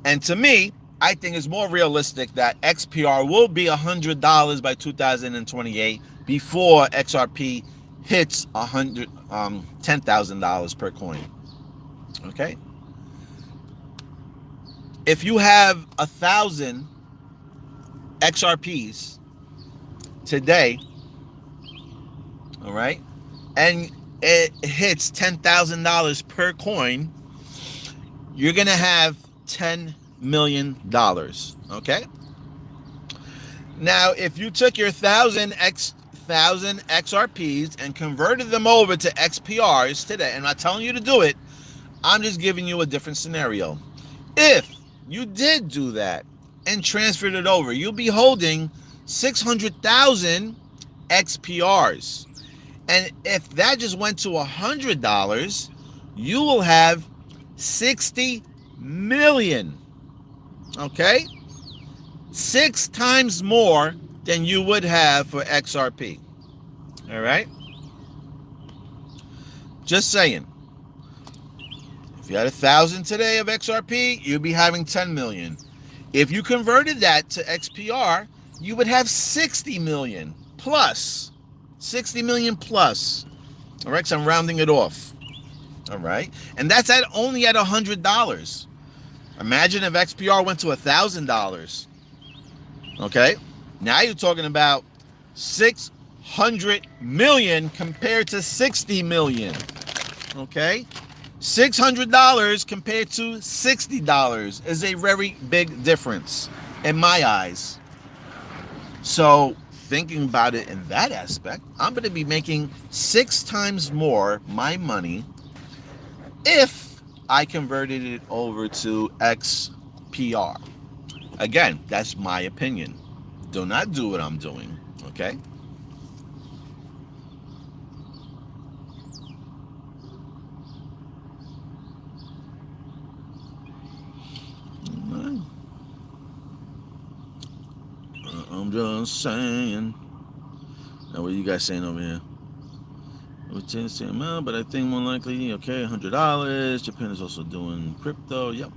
and to me, I think it's more realistic that XPR will be $100 by 2028 before XRP hits $10,000 per coin. Okay. If you have 1,000 XRPs today, all right, and it hits $10,000 per coin, you're gonna have $10 million. Okay. Now, if you took your 1,000 XRPs and converted them over to XPRs today, and I'm not telling you to do it, I'm just giving you a different scenario. If you did do that and transferred it over, you'll be holding 600,000 XPRs. And if that just went to $100, you will have 60 million. Okay? 6 times more than you would have for XRP. All right? Just saying. If you had 1,000 today of XRP, you'd be having 10 million. If you converted that to XPR, you would have 60 million plus. 60 million plus. All right, so I'm rounding it off. All right, and that's only at $100. Imagine if XPR went to $1,000. Okay, now you're talking about 600 million compared to 60 million. Okay, $600 compared to $60 is a very big difference in my eyes. So thinking about it in that aspect, I'm going to be making 6 times more my money if I converted it over to XPR. Again, that's my opinion. Do not do what I'm doing, okay? I'm just saying. Now, what are you guys saying over here? Which is the same amount, but I think more likely, okay, $100. Japan is also doing crypto. Yep.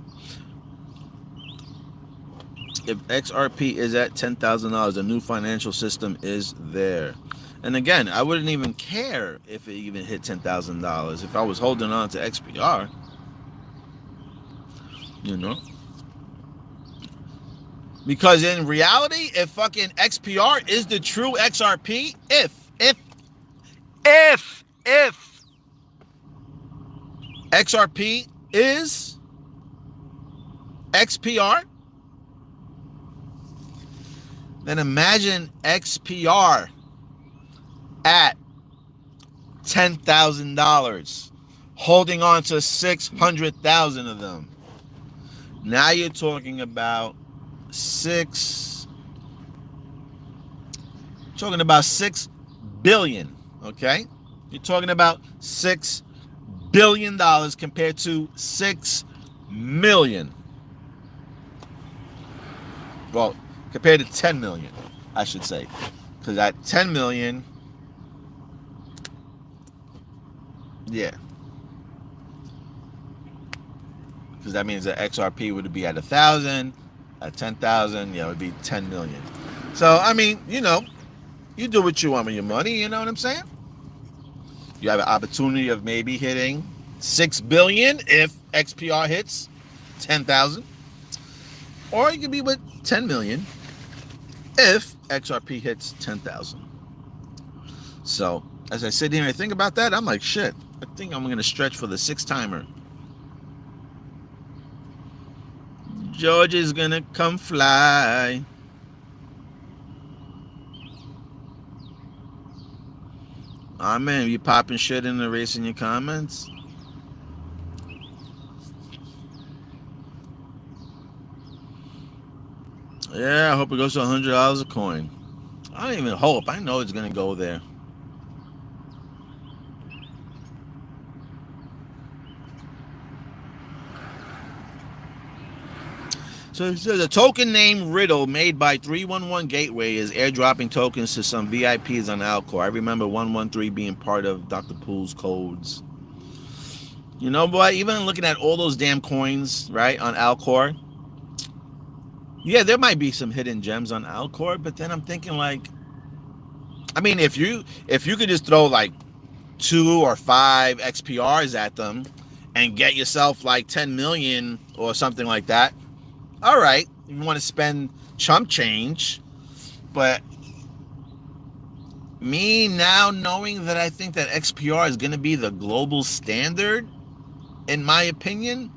If XRP is at $10,000, a new financial system is there. And again, I wouldn't even care if it even hit $10,000 if I was holding on to XPR. You know? Because in reality, if fucking XPR is the true XRP, if XRP is XPR, then imagine XPR at $10,000, holding on to 600,000 of them. Now you're talking about 6 billion. Okay, you're talking about $6 billion compared to 6 million. Well, compared to 10 million, I should say, because at 10 million, yeah, because that means that XRP would be at 1,000. At 10,000, yeah, it would be 10 million. So, I mean, you know, you do what you want with your money, you know what I'm saying? You have an opportunity of maybe hitting 6 billion if XPR hits 10,000. Or you could be with 10 million if XRP hits 10,000. So, as I sit here and I think about that, I'm like, shit, I think I'm going to stretch for the 6-timer. George is gonna come fly. Aw, man, you popping shit and erasing your comments? Yeah, I hope it goes to $100 a coin. I don't even hope. I know it's gonna go there. So it says a token name Riddle made by 311 Gateway is airdropping tokens to some VIPs on Alcor. I remember 113 being part of Dr. Pool's codes. You know, boy, even looking at all those damn coins, right, on Alcor, yeah, there might be some hidden gems on Alcor, but then I'm thinking like, I mean, if you could just throw like 2 or 5 XPRs at them and get yourself like 10 million or something like that, all right, if you want to spend chump change. But me now knowing that I think that XPR is going to be the global standard, in my opinion,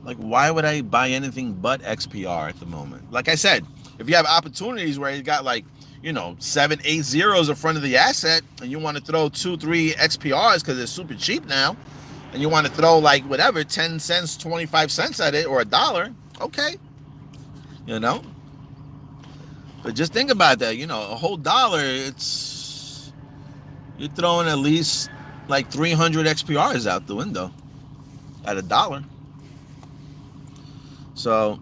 like, why would I buy anything but XPR at the moment? Like I said, if you have opportunities where you got like, 7, 8 zeros in front of the asset and you want to throw 2, 3 XPRs because it's super cheap now, and you want to throw like whatever, 10 cents, 25 cents at it, or $1, okay. But just think about that, a whole dollar, you're throwing at least like 300 XPRs out the window at $1. So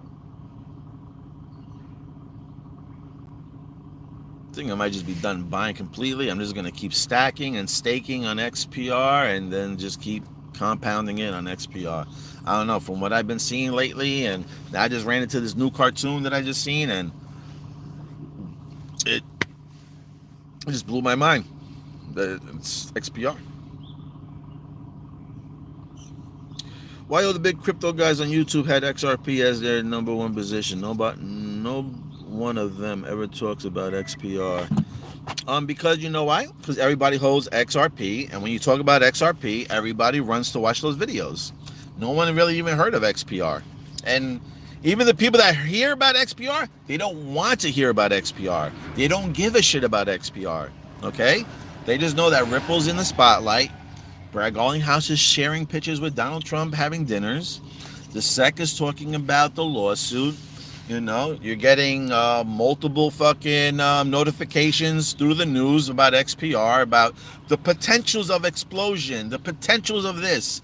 I think I might just be done buying completely. I'm just going to keep stacking and staking on XPR and then just keep compounding it on XPR. I don't know, from what I've been seeing lately, and I just ran into this new cartoon that I just seen, and it just blew my mind. It's XPR. Why all the big crypto guys on YouTube had XRP as their number one position? No one of them ever talks about XPR. Because you know why? Because everybody holds XRP, and when you talk about XRP, everybody runs to watch those videos. No one really even heard of XPR. And even the people that hear about XPR, they don't want to hear about XPR. They don't give a shit about XPR. Okay? They just know that Ripple's in the spotlight. Bragg House is sharing pictures with Donald Trump having dinners. The SEC is talking about the lawsuit. You're getting multiple fucking notifications through the news about XPR, about the potentials of explosion, the potentials of this.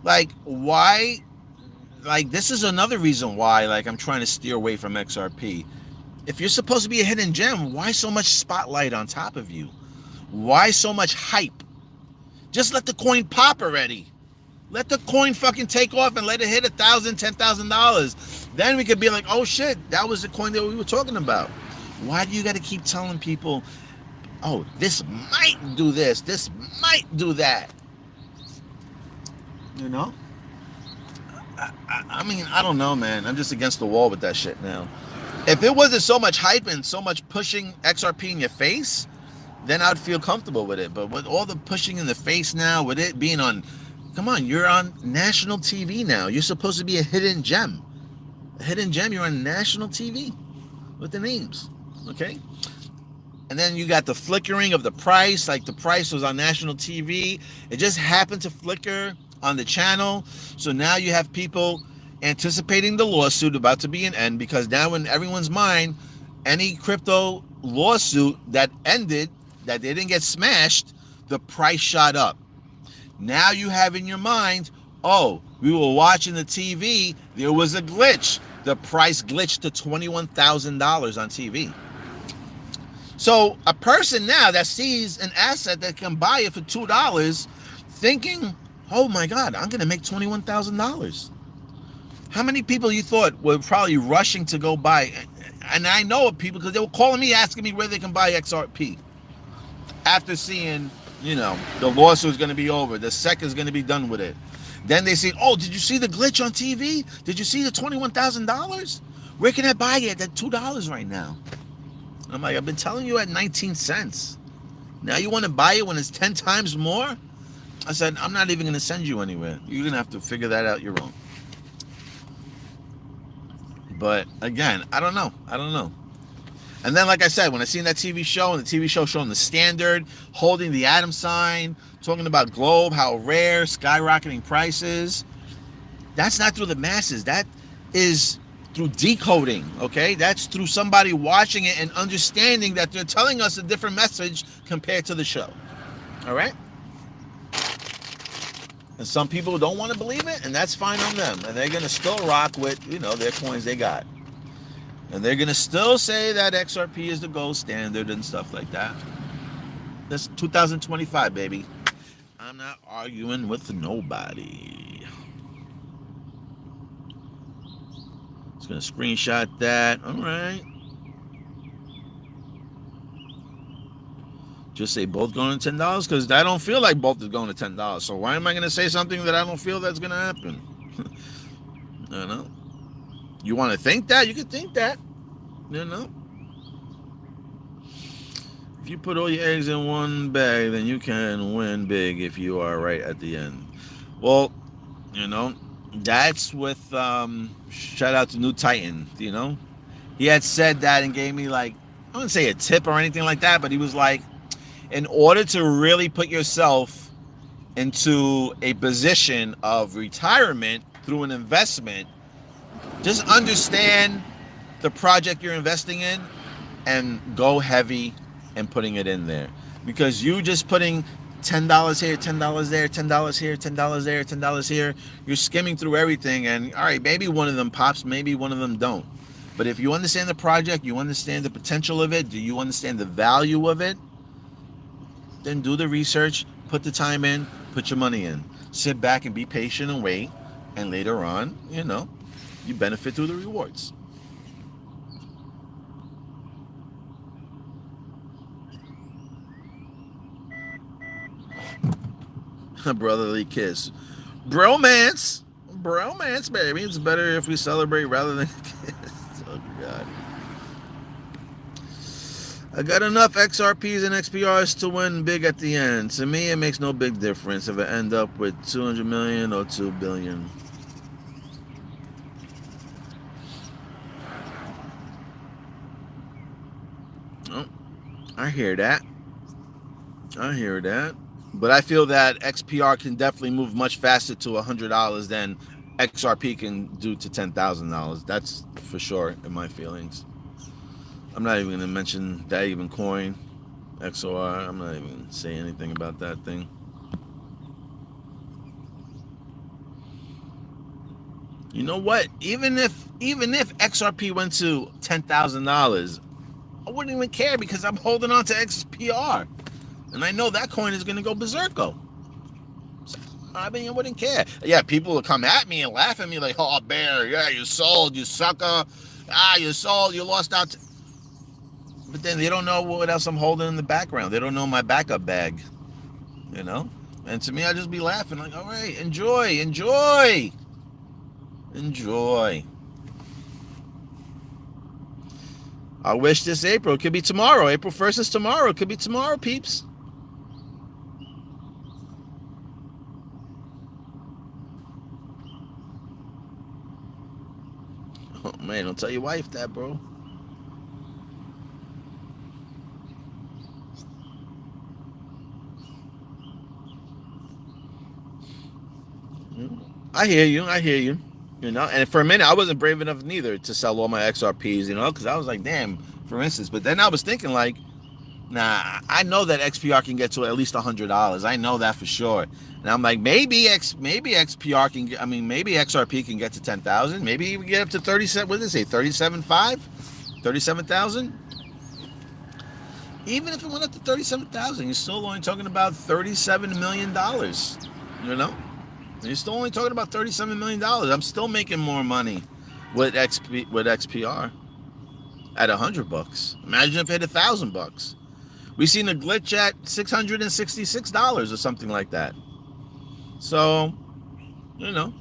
Like, why? Like, this is another reason why, like, I'm trying to steer away from XRP. If you're supposed to be a hidden gem, why so much spotlight on top of you? Why so much hype? Just let the coin pop already. Let the coin fucking take off and let it hit $1,000, $10,000. Then we could be like, oh shit, that was the coin that we were talking about. Why do you got to keep telling people, oh, this might do this might do that? I mean, I don't know, man. I'm just against the wall with that shit now. If it wasn't so much hype and so much pushing XRP in your face, then I'd feel comfortable with it. But with all the pushing in the face now, with it being on, come on, you're on national TV now. You're supposed to be a hidden gem. A hidden gem, you're on national TV with the names, okay? And then you got the flickering of the price, like the price was on national TV. It just happened to flicker on the channel. So now you have people anticipating the lawsuit about to be an end, because now in everyone's mind, any crypto lawsuit that ended, that they didn't get smashed, the price shot up. Now you have in your mind, oh, we were watching the TV, there was a glitch. The price glitched to $21,000 on TV. So a person now that sees an asset that can buy it for $2, thinking, oh my God, I'm going to make $21,000. How many people you thought were probably rushing to go buy? And I know of people because they were calling me, asking me where they can buy XRP. After seeing, the lawsuit is going to be over. The SEC is going to be done with it. Then they say, oh, did you see the glitch on TV? Did you see the $21,000? Where can I buy it at $2 right now? I'm like, I've been telling you at 19 cents. Now you want to buy it when it's 10 times more? I said, I'm not even going to send you anywhere. You're going to have to figure that out your own. But again, I don't know. And then, like I said, when I seen that TV show, and the TV show showing the Standard holding the atom sign, talking about Globe, how rare, skyrocketing prices, that's not through the masses. That is through decoding, okay? That's through somebody watching it and understanding that they're telling us a different message compared to the show, all right? And some people don't want to believe it, and that's fine on them. And they're going to still rock with, their coins they got. And they're going to still say that XRP is the gold standard and stuff like that. That's 2025, baby. I'm not arguing with nobody. Just going to screenshot that. All right. Just say both going to $10 because I don't feel like both is going to $10. So why am I going to say something that I don't feel that's going to happen? I don't know. You want to think that? You can think that. If you put all your eggs in one bag, then you can win big if you are right at the end. Well, that's with shout out to New Titan. He had said that and gave me I wouldn't say a tip or anything like that, but he was like, in order to really put yourself into a position of retirement through an investment, just understand the project you're investing in and go heavy and putting it in there. Because you just putting $10 here, $10 there, $10 here, $10 there, $10 here, you're skimming through everything, and all right, maybe one of them pops, maybe one of them don't. But if you understand the project, you understand the potential of it, do you understand the value of it, then do the research, put the time in, put your money in. Sit back and be patient and wait, and later on, you benefit through the rewards. A brotherly kiss. Bromance, baby. It's better if we celebrate rather than kiss. Oh, God. I got enough XRPs and XPRs to win big at the end. To me, it makes no big difference if I end up with 200 million or 2 billion. Oh, I hear that. But I feel that XPR can definitely move much faster to $100 than XRP can do to $10,000. That's for sure in my feelings. I'm not even going to mention that even coin, XOR. I'm not even going to say anything about that thing. You know what? Even if XRP went to $10,000, I wouldn't even care because I'm holding on to XPR. And I know that coin is going to go berserko. I mean, I wouldn't care. Yeah, people will come at me and laugh at me like, oh, bear, yeah, you sold, you sucker. You sold, you lost out. But then they don't know what else I'm holding in the background. They don't know my backup bag, And to me, I just be laughing like, all right, enjoy. I wish this April. It could be tomorrow. April 1st is tomorrow. It could be tomorrow, peeps. Oh, man, don't tell your wife that, bro. I hear you. And for a minute, I wasn't brave enough neither to sell all my XRPs, because I was like, damn, for instance. But then I was thinking like, nah, I know that XPR can get to at least $100. I know that for sure. And I'm like, maybe XPR can get, maybe XRP can get to 10,000. Maybe we get up to 37. What did they say? 37.5, 37,000. Even if it went up to 37,000, you're still only talking about $37 million. You're still only talking about $37 million. I'm still making more money with XPR at $100. Imagine if it hit $1,000. We seen a glitch at $666 or something like that. So, you're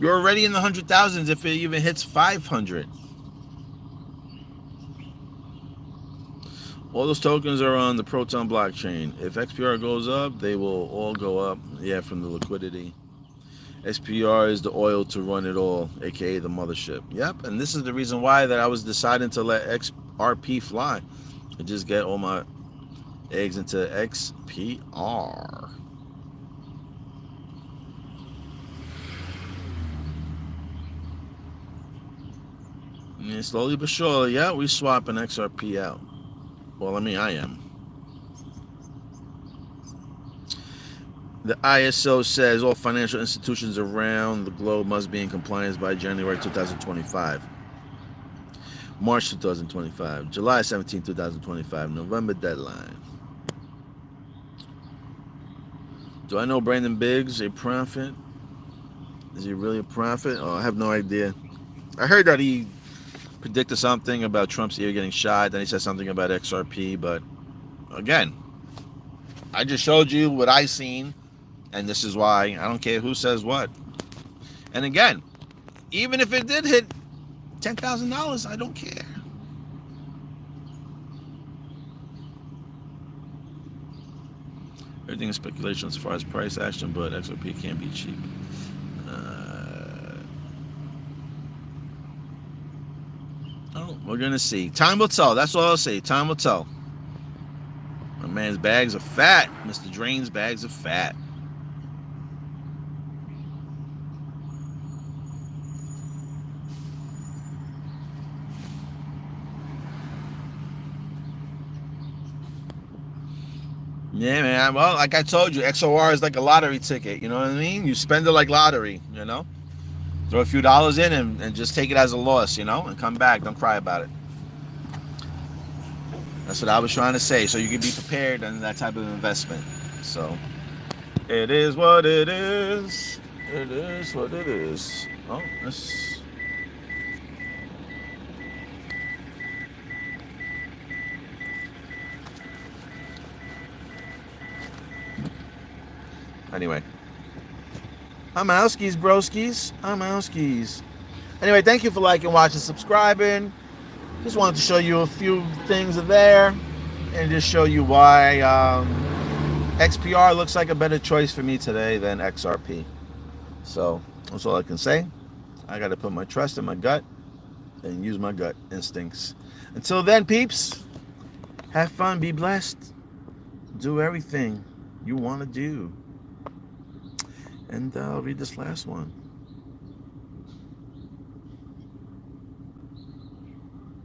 already in the 100,000s if it even hits 500. All those tokens are on the Proton blockchain. If XPR goes up, they will all go up. Yeah, from the liquidity. XPR is the oil to run it all, aka the mothership. Yep, and this is the reason why that I was deciding to let XRP fly. I just get all my eggs into XPR. And slowly but surely, yeah, we swapping XRP out. Well, I mean, I am. The ISO says all financial institutions around the globe must be in compliance by January 2025. March 2025. July 17, 2025. November deadline. Do I know Brandon Biggs, a prophet? Is he really a prophet? Oh, I have no idea. I heard that he predicted something about Trump's ear getting shot. Then he said something about XRP. But again, I just showed you what I seen. And this is why I don't care who says what. And again, even if it did hit $10,000, I don't care. Everything is speculation as far as price action, but XRP can't be cheap. We're going to see. Time will tell. That's all I'll say. Time will tell. My man's bags are fat. Mr. Drain's bags are fat. Yeah, man. Well, like I told you, XOR is like a lottery ticket. You know what I mean? You spend it like lottery, you know? Throw a few dollars in and just take it as a loss, you know? And come back. Don't cry about it. That's what I was trying to say. So you can be prepared on that type of investment. So, it is what it is. It is what it is. Oh, this... Anyway. I'm Ouskies, broskies. I'm Ouskies. Anyway, thank you for liking, watching, subscribing. Just wanted to show you a few things there. And just show you why XPR looks like a better choice for me today than XRP. So, that's all I can say. I got to put my trust in my gut and use my gut instincts. Until then, peeps, have fun, be blessed. Do everything you want to do. And I'll read this last one.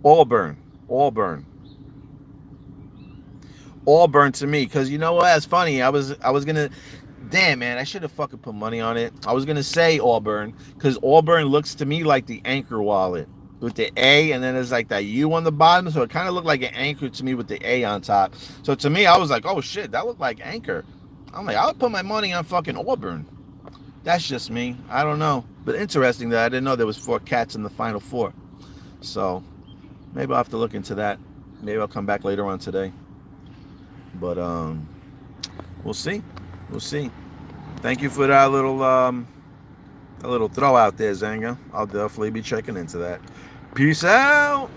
Auburn to me, because you know what? That's funny. I was gonna, damn man, I should have fucking put money on it. I was gonna say Auburn, because Auburn looks to me like the Anchor wallet with the A, and then there's like that U on the bottom, so it kind of looked like an Anchor to me with the A on top. So to me, I was like, oh shit, that looked like Anchor. I'm like, I would put my money on fucking Auburn. That's just me. I don't know. But interesting that I didn't know there was 4 cats in the final 4. So maybe I'll have to look into that. Maybe I'll come back later on today. But we'll see. We'll see. Thank you for that little throw out there, Zanga. I'll definitely be checking into that. Peace out.